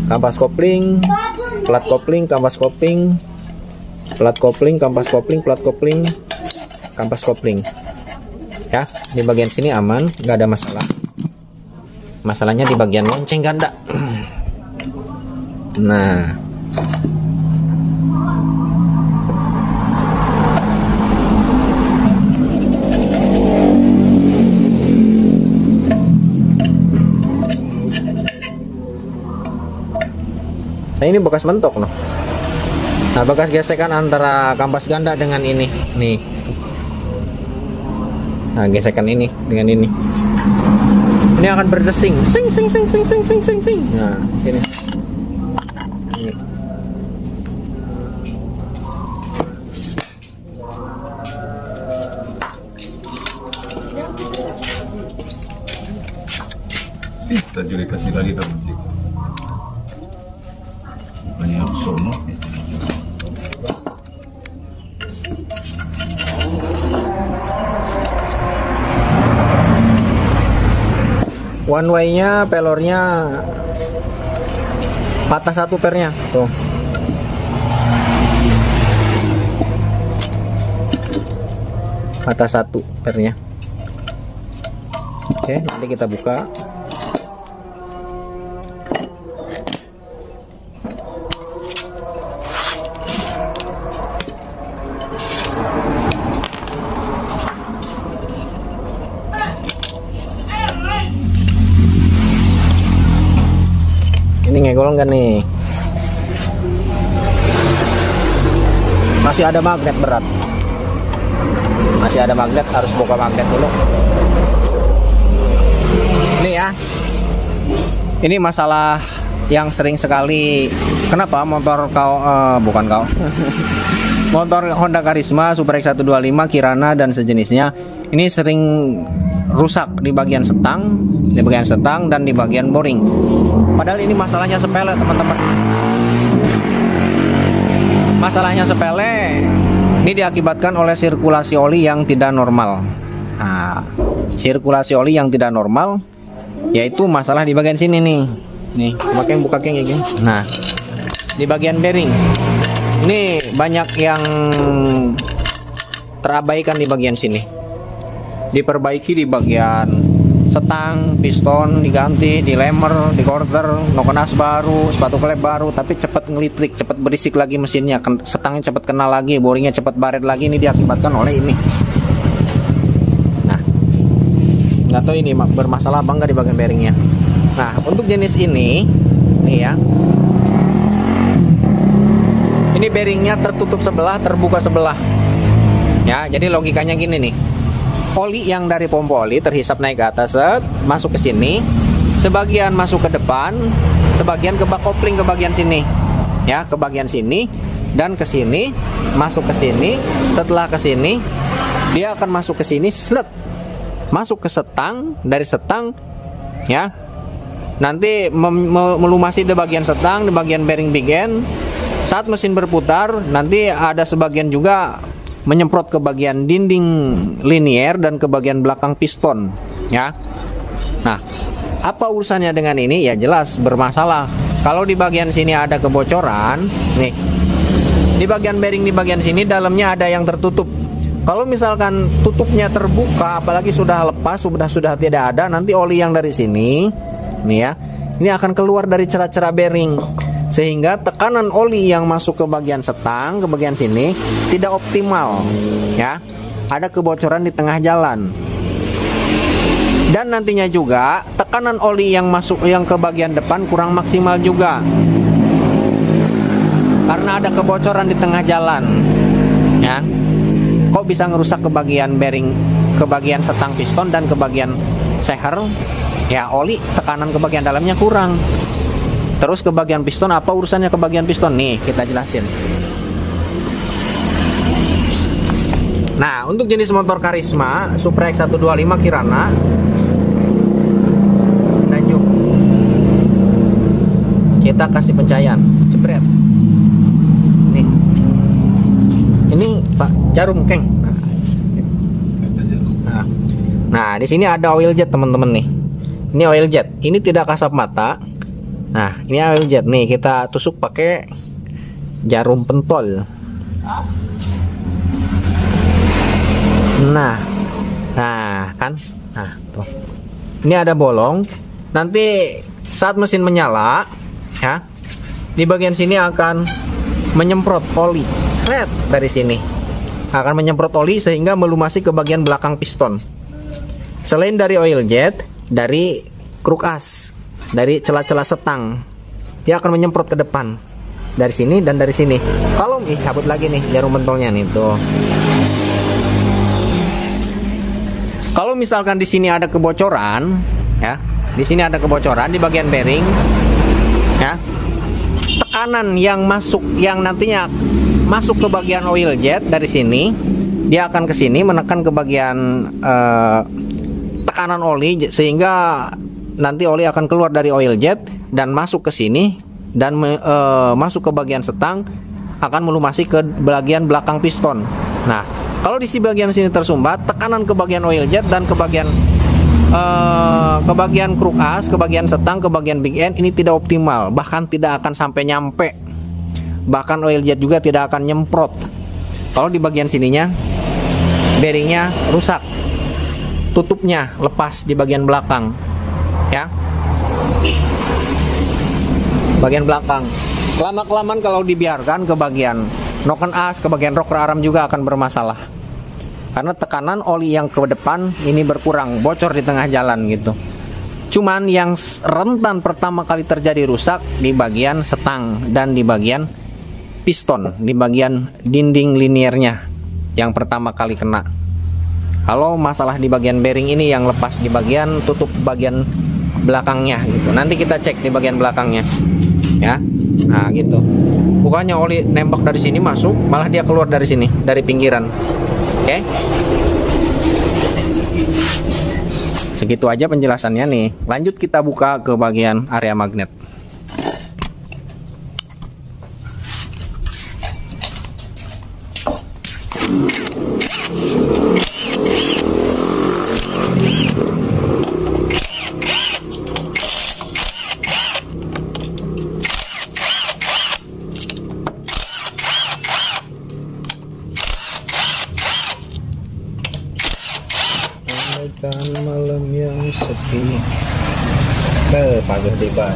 Kampas kopling, plat kopling, kampas kopling. Plat kopling, kampas kopling, plat kopling, kampas kopling. Ya, di bagian sini aman, nggak ada masalah. Masalahnya di bagian lonceng ganda. Nah, ini bekas mentok noh. Nah, bekas gesekan antara kampas ganda dengan ini nih. Nah, gesekan ini dengan ini akan berdesing sing sing sing sing sing sing sing sing. Nah, ini Kita jadi kasih lagi teman-teman. Banyak sono. one way-nya pelornya patah satu pernya tuh. Patah satu pernya. Oke, nanti kita buka. Ini ngegol nggak nih? Masih ada magnet berat. Masih ada magnet, harus buka magnet dulu. Ini ya. Ini masalah yang sering sekali. Kenapa motor motor Honda Karisma Super X125 Kirana dan sejenisnya ini sering rusak di bagian setang, dan di bagian boring. Padahal ini masalahnya sepele, teman-teman. Masalahnya sepele. Ini diakibatkan oleh sirkulasi oli yang tidak normal. Nah, sirkulasi oli yang tidak normal yaitu masalah di bagian sini nih. Nih, pakai buka keng ya, geng. Nah, di bagian bearing. banyak yang terabaikan di bagian sini. Diperbaiki di bagian setang, piston diganti, dilemer, dikorter, noken as baru, sepatu klep baru, tapi cepat ngelitrik, cepat berisik lagi mesinnya, setangnya cepat kena lagi, boringnya cepat baret lagi. Ini diakibatkan oleh ini. Nah, nggak tahu ini bermasalah apa enggak di bagian bearingnya. Nah, untuk jenis ini, nih ya, ini bearingnya tertutup sebelah, terbuka sebelah. Ya, jadi logikanya gini nih. Oli yang dari pompa oli terhisap naik ke atas, masuk ke sini, sebagian masuk ke depan, sebagian ke bak kopling ke bagian sini. Ya, ke bagian sini dan ke sini, masuk ke sini. Setelah ke sini, dia akan masuk ke sini, slet. Masuk ke setang, dari setang ya. Nanti melumasi di bagian setang, di bagian bearing big end. Saat mesin berputar, nanti ada sebagian juga menyemprot ke bagian dinding linier dan ke bagian belakang piston, ya. Nah, apa urusannya dengan ini? Ya jelas bermasalah. Kalau di bagian sini ada kebocoran, nih. Di bagian bearing di bagian sini dalamnya ada yang tertutup. Kalau misalkan tutupnya terbuka, apalagi sudah lepas, sudah tidak ada, nanti oli yang dari sini, nih ya, ini akan keluar dari celah-celah bearing. Sehingga tekanan oli yang masuk ke bagian setang, ke bagian sini tidak optimal, ya. Ada kebocoran di tengah jalan. Dan nantinya juga tekanan oli yang masuk yang ke bagian depan kurang maksimal juga. Karena ada kebocoran di tengah jalan. Ya. Kok bisa ngerusak ke bagian bearing, ke bagian setang piston dan ke bagian seher? Ya, oli tekanan ke bagian dalamnya kurang. Terus ke bagian piston, apa urusannya ke bagian piston? Nih, kita jelasin. Nah, untuk jenis motor Karisma Supra X125 Kirana, lanjut. Kita kasih pencahayaan, jebret. Nih. Ini Pak jarum keng. Nah, di sini ada oil jet, teman-teman nih. Ini oil jet. Ini tidak kasat mata. Nah, ini oil jet nih, kita tusuk pakai jarum pentol. Nah, kan, nah tuh, ini ada bolong. Nanti saat mesin menyala, ya, di bagian sini akan menyemprot oli, seret dari sini, akan menyemprot oli sehingga melumasi ke bagian belakang piston. Selain dari oil jet, dari kruk as, dari celah-celah setang, dia akan menyemprot ke depan dari sini dan dari sini. Kalau cabut lagi nih jarum pentolnya nih tuh. Kalau misalkan di sini ada kebocoran, ya, di sini ada kebocoran di bagian bearing, ya, tekanan yang masuk, yang nantinya masuk ke bagian oil jet dari sini, dia akan ke sini menekan ke bagian tekanan oli sehingga nanti oli akan keluar dari oil jet dan masuk ke sini dan masuk ke bagian setang, akan melumasi ke bagian belakang piston. Nah, kalau di bagian sini tersumbat, tekanan ke bagian oil jet dan ke bagian kruk as, ke bagian setang, ke bagian big end ini tidak optimal, bahkan tidak akan sampai nyampe. Bahkan oil jet juga tidak akan nyemprot. Kalau di bagian sininya bearingnya rusak, tutupnya lepas di bagian belakang. Ya, bagian belakang. Lama-kelamaan kalau dibiarkan ke bagian noken as, ke bagian rocker arm juga akan bermasalah. Karena tekanan oli yang ke depan ini berkurang, bocor di tengah jalan gitu. Cuman yang rentan pertama kali terjadi rusak di bagian setang dan di bagian piston, di bagian dinding liniernya yang pertama kali kena. Kalau masalah di bagian bearing ini yang lepas di bagian tutup bagian belakangnya gitu. Nanti kita cek di bagian belakangnya, ya. Nah gitu. Bukannya oli nembak dari sini masuk, malah dia keluar dari sini, dari pinggiran. Oke. Segitu aja penjelasannya nih. Lanjut kita buka ke bagian area magnet. Bagaikan malam yang sepi. Pagi tiba.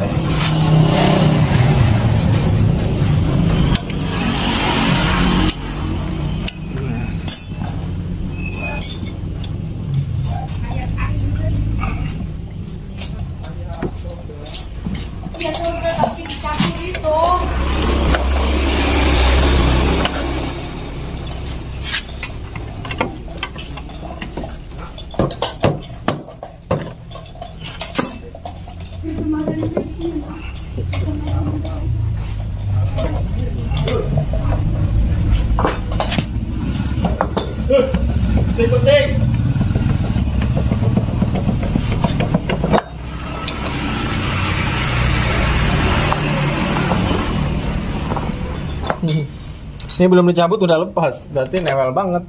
Ini belum dicabut udah lepas, berarti newel banget.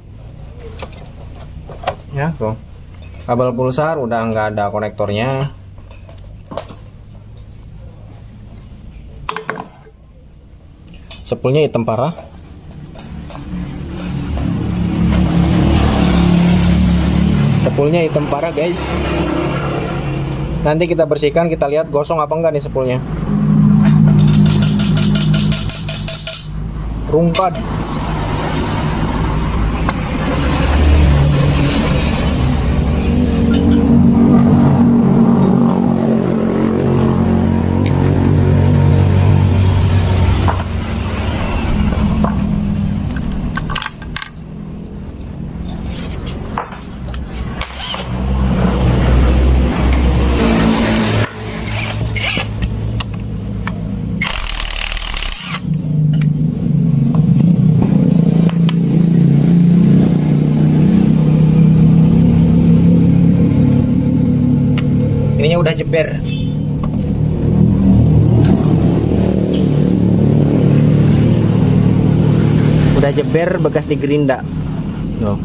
Ya tuh, kabel pulsar udah nggak ada konektornya. Sepulnya hitam parah. Sepulnya hitam parah guys. Nanti kita bersihkan, kita lihat gosong apa enggak nih sepulnya. Rungkad. Ininya udah jeber. Udah jeber bekas digerinda. Loh.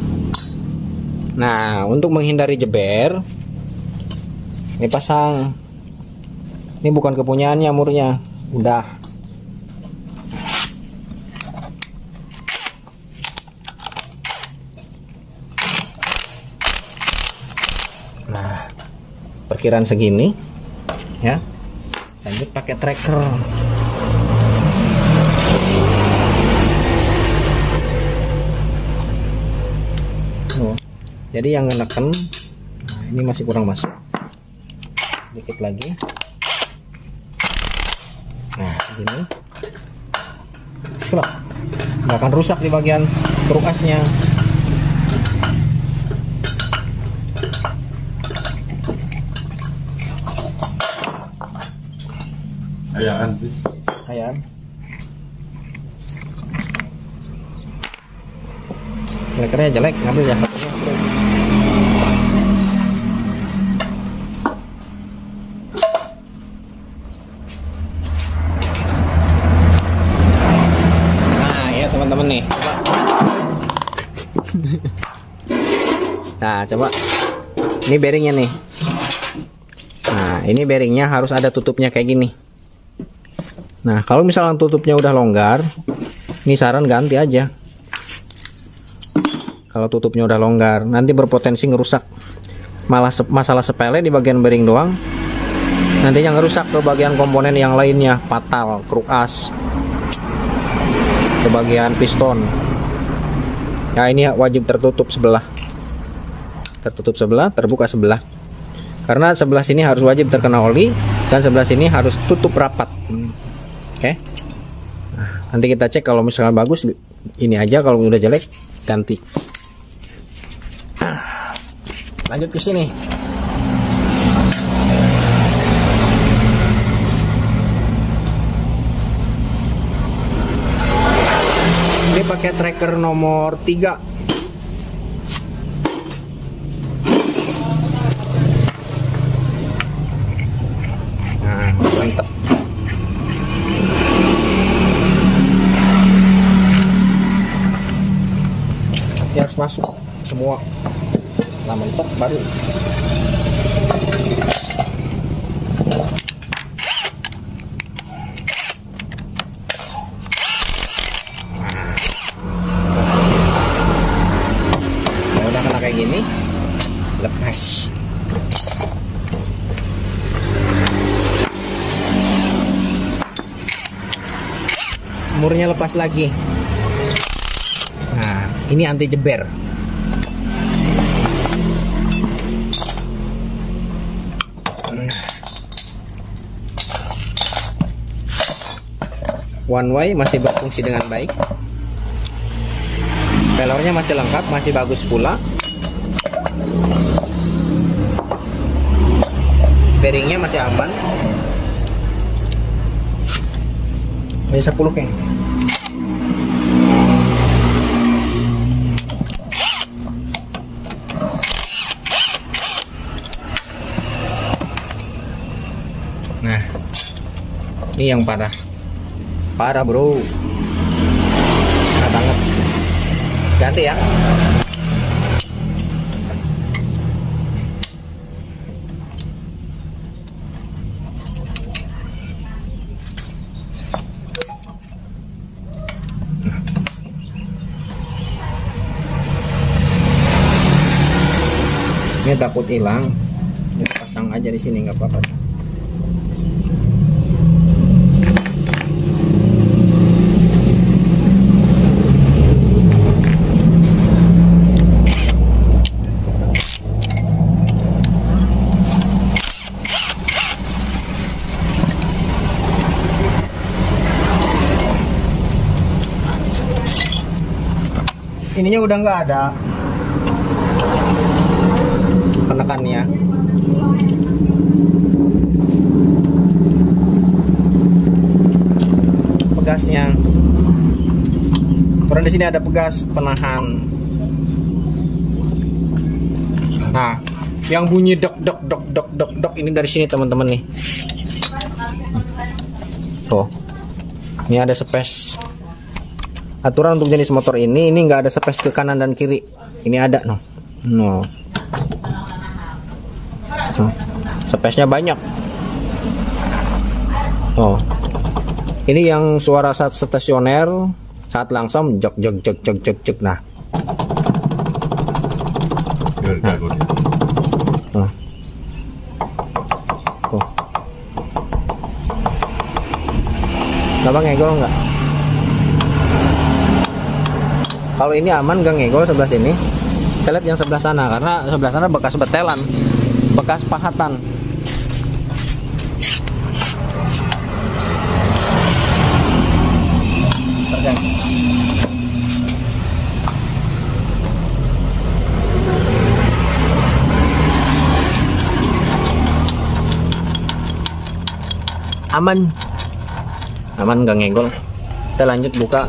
Nah, untuk menghindari jeber, ini pasang. Ini bukan kepunyaannya murnya. Udah. Nah, perkiraan segini ya, lanjut pakai tracker. Jadi yang neken, nah ini masih kurang masuk, dikit lagi. Nah gini, tuh nggak akan rusak di bagian truk asnya. Ayaan. Ayaan. Trackernya jelek, ngambil ya. Nah ya teman-teman nih, coba. Nah coba, ini bearingnya nih. Nah ini bearingnya harus ada tutupnya kayak gini. Nah, kalau misalnya tutupnya udah longgar, ini saran ganti aja. Kalau tutupnya udah longgar, nanti berpotensi ngerusak. Malah masalah sepele di bagian bearing doang, nantinya ngerusak ke bagian komponen yang lainnya, fatal, kruk as, ke bagian piston. Ya ini wajib tertutup sebelah. Tertutup sebelah, terbuka sebelah. Karena sebelah sini harus wajib terkena oli, dan sebelah sini harus tutup rapat. Oke, nah, nanti kita cek kalau misalnya bagus ini aja, kalau udah jelek ganti. Lanjut ke sini. Ini pakai tracker nomor 3. Nah, mantap. Harus masuk semua. Nah mentok baru. Nah, udah kena kayak gini, lepas. Jamurnya lepas lagi. Nah, ini anti jeber. One way masih berfungsi dengan baik. Pelornya masih lengkap, masih bagus pula. Bearingnya masih aman. Masih 10 keng. Nah, ini yang parah. Parah bro. Parah banget. Ganti ya. Ini takut hilang. Ya, pasang aja di sini nggak apa-apa. Ininya udah nggak ada penekannya. Pegasnya, karena di sini ada pegas penahan. Nah, yang bunyi dok dok dok dok dok dok ini dari sini teman-teman nih. Tuh, ini ada space. Aturan untuk jenis motor ini nggak ada space ke kanan dan kiri. Ini ada no. Space-nya banyak. Oh. Ini yang suara saat stasioner, saat langsung jok jok jok jok jok jok. Nah. Tuh. Abang ngegol nggak? Kalau ini aman gak ngegol sebelah sini. Kita lihat yang sebelah sana, karena sebelah sana bekas betelan, bekas pahatan. Terjang. Aman gak ngegol. Kita lanjut buka,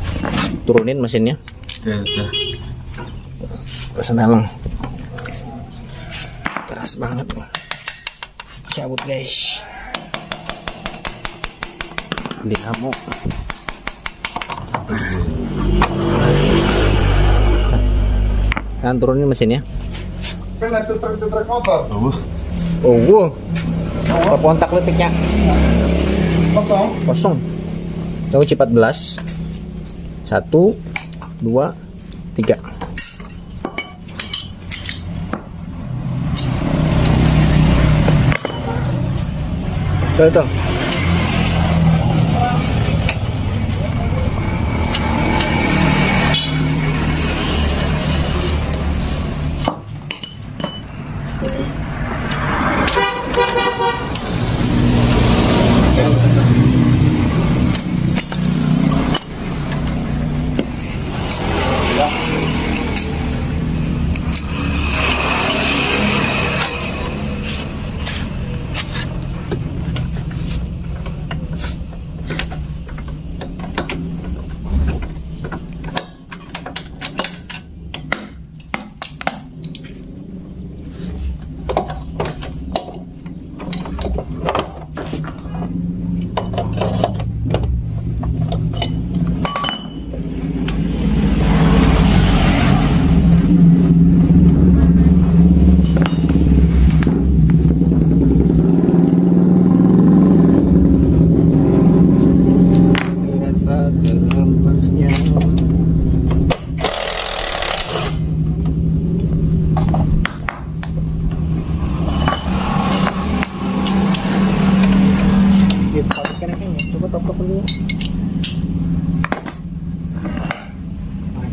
turunin mesinnya. Pesan keras banget, cabut guys, dinamo. Kan turunin mesinnya. Kan cetrek motor. Oh, apa kontak letiknya? Kosong. Tahu C14. 1, 2, 3. Tuh.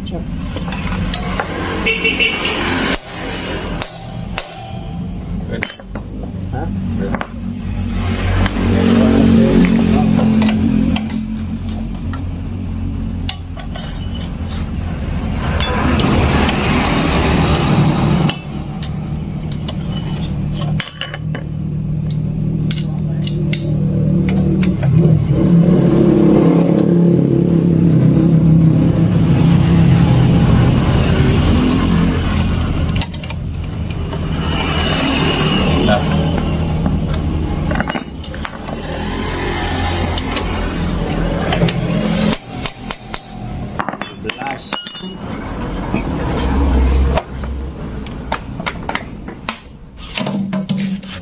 Hah? Nah, Belas.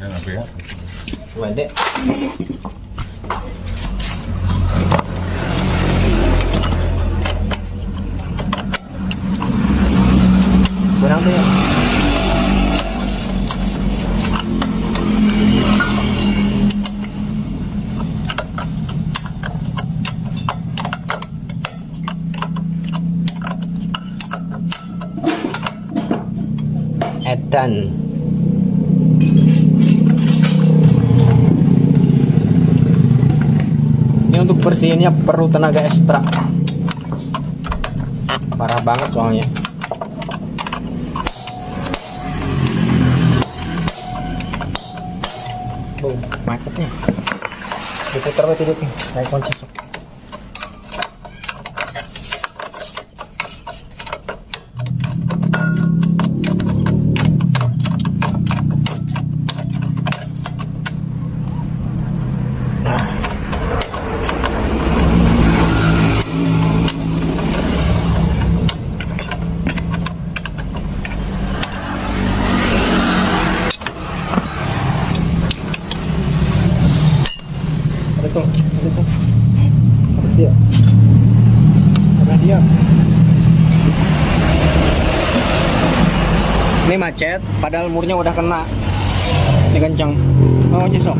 ada apa ya? Wede. Kurang tuh ya. Edan. Ini untuk bersihinnya perlu tenaga ekstra. Parah banget soalnya. Macetnya. Diputar berarti dia kayak kunci. Dia. Ini macet, padahal murnya udah kena. Ini kencang. Oh, jesok.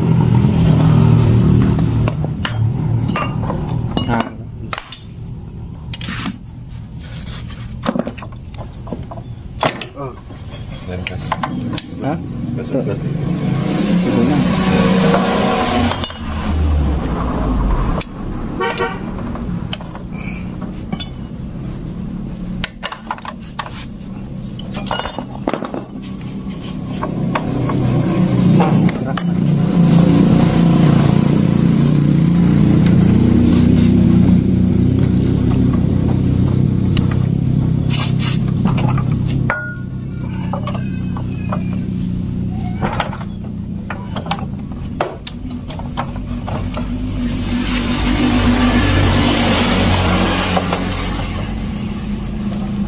Nah. Dan kas. Hah? Kas berarti. Ibunya.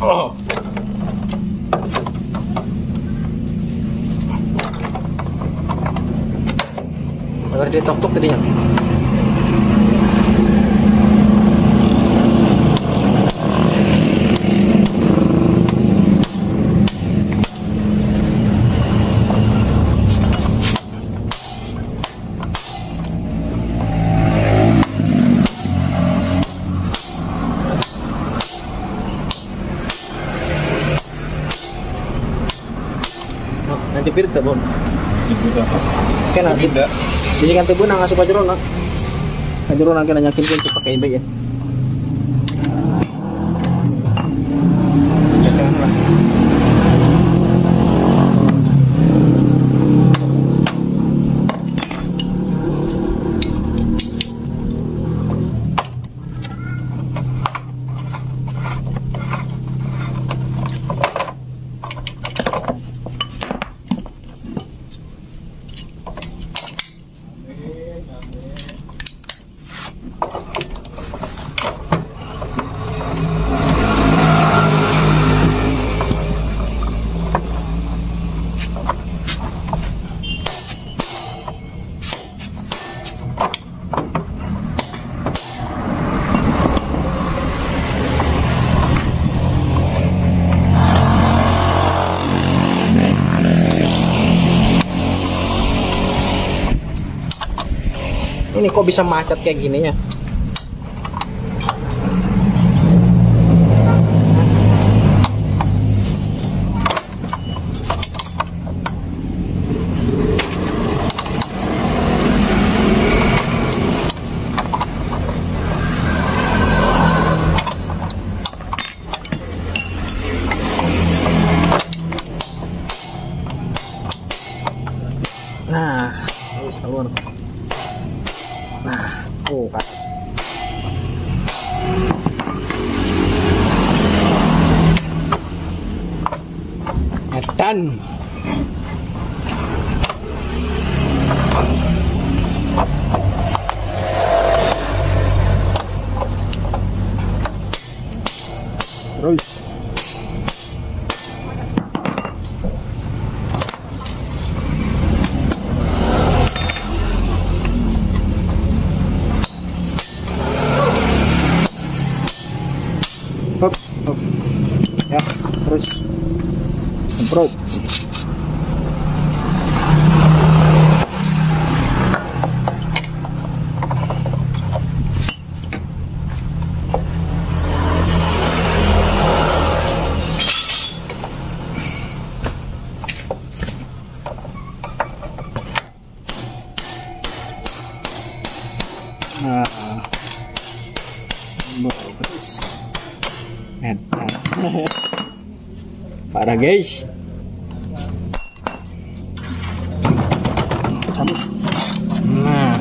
Oh. Baru dia tok-tok tadinya. Nanti pirta bon. Ibu dah. Sekarang nanti Tidak. jadi kan tibu nang asup aja nak. Aja nak kena nyakin kan pakai ibe ya. Ya jangan lah. Ini kok bisa macet kayak gini ya? ikan. Terus hop, hop. Ya, terus semprot. Nah, terus edan. Parah guys. Nah,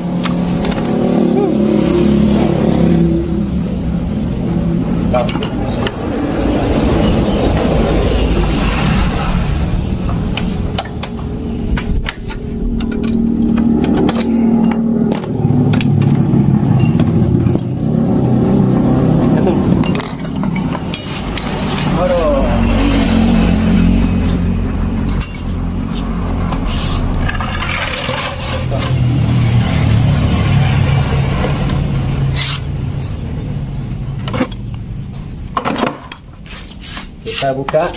kita buka.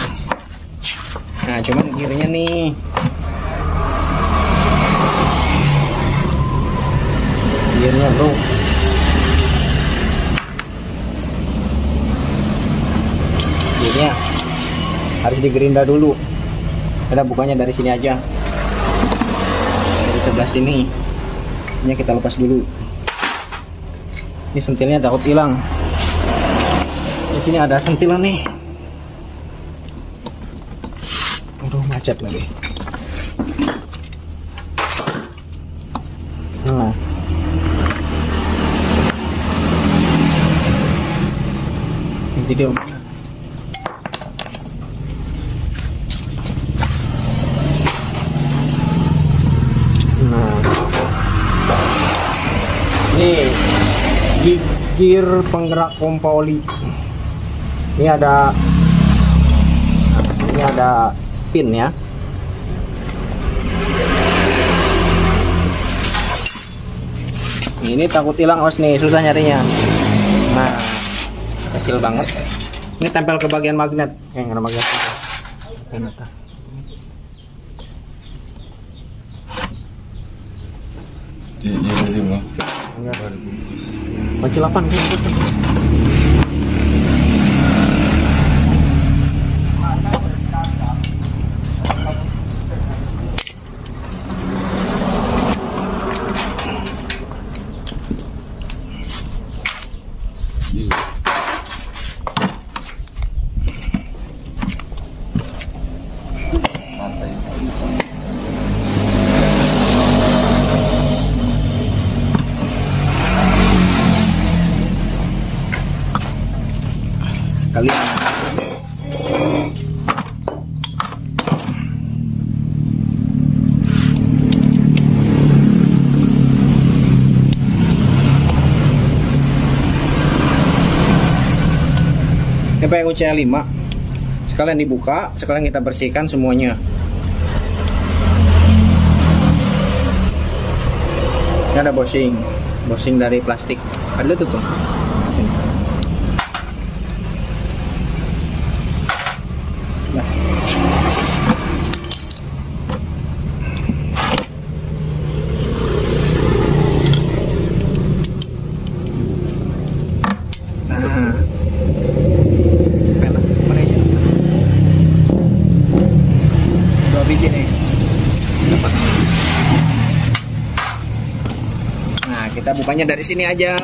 Nah, cuman gearnya nih. Gearnya bro. Gearnya harus digerinda dulu. Kita bukanya dari sini aja. Dari sebelah sini. Ini kita lepas dulu. Ini sentilnya takut hilang. Di sini ada sentilan nih. Aduh, macet lagi. Nah. Ini dia. Nah. Ini gear penggerak pompa oli. Ini ada pin ya. Ini takut hilang os nih, susah nyarinya. Nah, kecil banget. Ini tempel ke bagian magnet. Ada magnet. Kunci 8 gitu. Sekali. Ini pakai UCA 5. Sekalian dibuka, sekalian kita bersihkan semuanya. Ini ada bushing dari plastik. Ada tuh tuh. Sini. Nah. Biji nih. Nah, kita bukanya dari sini aja.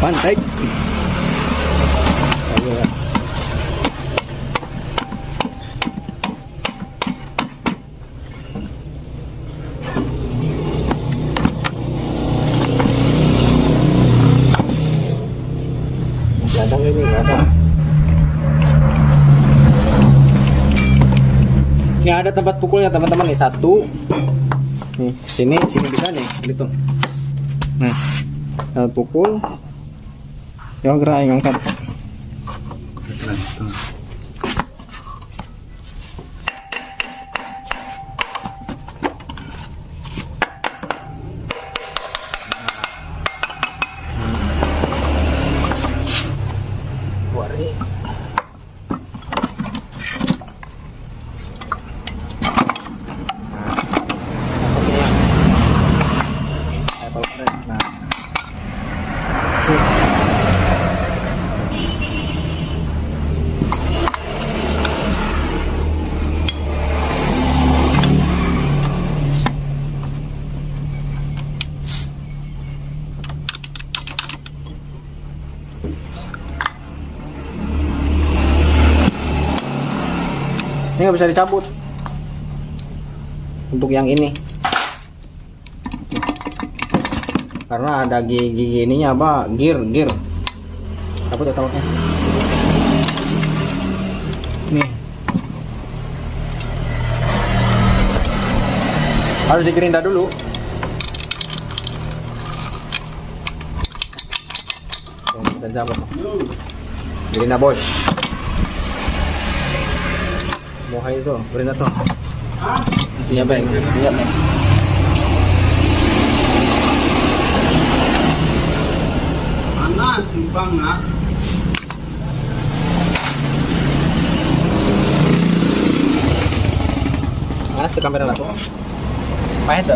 Pantai. Kadang ini kadang. Ini ada tempat pukulnya teman-teman nih, satu. Nih, sini bisa nih, gitu. Nah, tempat pukul. Ya gerak yang angkat. Ini nggak bisa dicabut untuk yang ini karena ada gigi ininya apa, gear cabut ya tautnya nih, harus digerinda dulu. Bisa cabut gerinda bos. Mau itu, berinda tuh. Iya bang, iya bang. Mana simpang nak? Mana sih kamera lah tuh? Pahit tuh.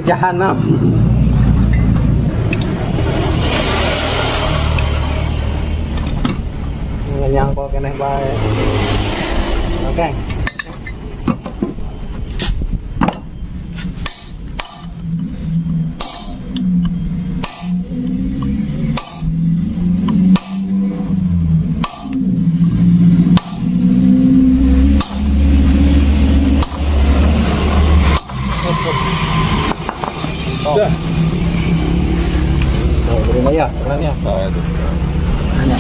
Jahanam. Nyangkol keneh bae. Oke. Oh, terima ya, keren ya. Oh, itu. Hanya.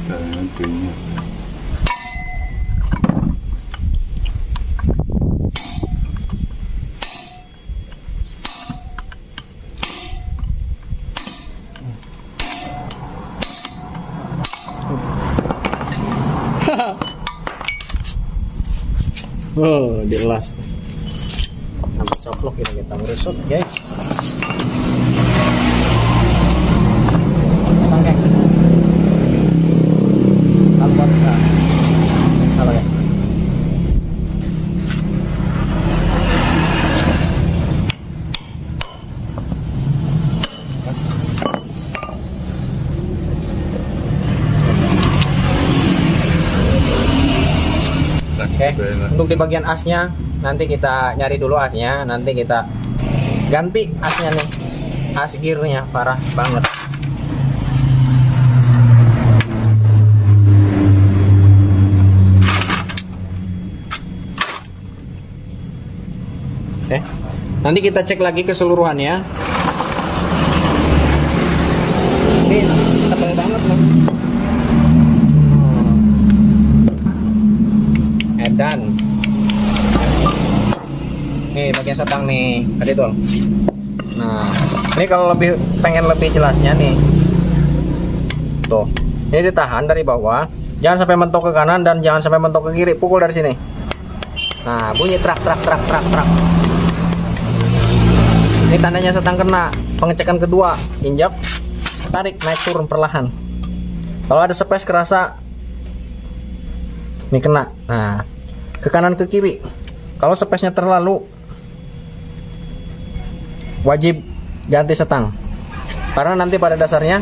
Nantinya. Oh, di las. Sampai coplok ini kita meresut, guys. Oke. Albat. Halo ya. Oke, untuk di bagian asnya nanti kita nyari dulu asnya, nanti kita ganti asnya nih. As gearnya parah banget. Oke, nanti kita cek lagi keseluruhannya. Ini tebal banget loh. Dan nih bagian setang nih tadi tuh. Nah ini kalau pengen lebih jelasnya nih tuh, ini ditahan dari bawah, jangan sampai mentok ke kanan dan jangan sampai mentok ke kiri, pukul dari sini. Nah bunyi trak. Ini tandanya setang kena. Pengecekan kedua, injak, tarik, naik turun perlahan. Kalau ada space kerasa ini kena. Nah ke kanan ke kiri, kalau space-nya terlalu wajib ganti setang, karena nanti pada dasarnya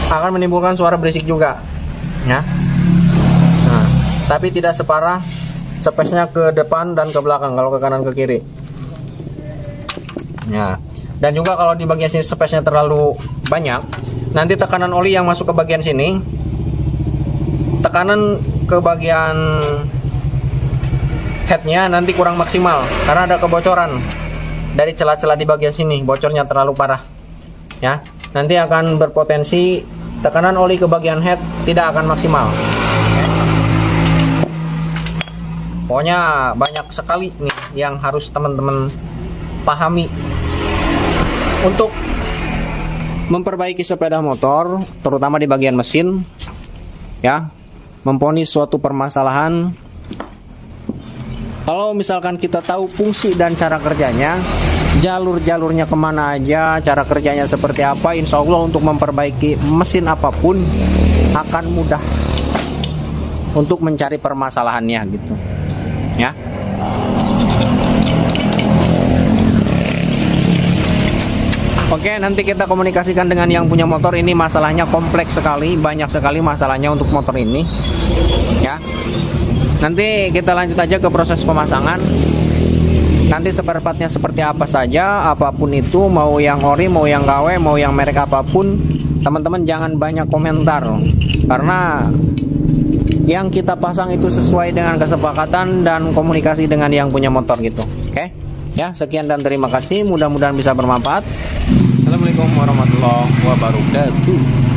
akan menimbulkan suara berisik juga ya. Nah, tapi tidak separah space-nya ke depan dan ke belakang kalau ke kanan ke kiri ya. Dan juga kalau di bagian sini space-nya terlalu banyak, nanti tekanan oli yang masuk ke bagian sini, tekanan ke bagian headnya nanti kurang maksimal karena ada kebocoran dari celah-celah di bagian sini, bocornya terlalu parah ya. Nanti akan berpotensi tekanan oli ke bagian head tidak akan maksimal. Pokoknya banyak sekali nih yang harus teman-teman pahami untuk memperbaiki sepeda motor, terutama di bagian mesin ya. Memponis suatu permasalahan, kalau misalkan kita tahu fungsi dan cara kerjanya, jalur-jalurnya kemana aja, cara kerjanya seperti apa, insya Allah untuk memperbaiki mesin apapun akan mudah untuk mencari permasalahannya gitu ya. Oke, nanti kita komunikasikan dengan yang punya motor ini. Masalahnya kompleks sekali, banyak sekali masalahnya untuk motor ini ya. Nanti kita lanjut aja ke proses pemasangan. Nanti spare partnya seperti apa saja, apapun itu, mau yang ori, mau yang KW, mau yang merek apapun, teman-teman jangan banyak komentar, karena yang kita pasang itu sesuai dengan kesepakatan dan komunikasi dengan yang punya motor gitu. Oke ya, sekian dan terima kasih, mudah-mudahan bisa bermanfaat. Assalamualaikum warahmatullahi wabarakatuh.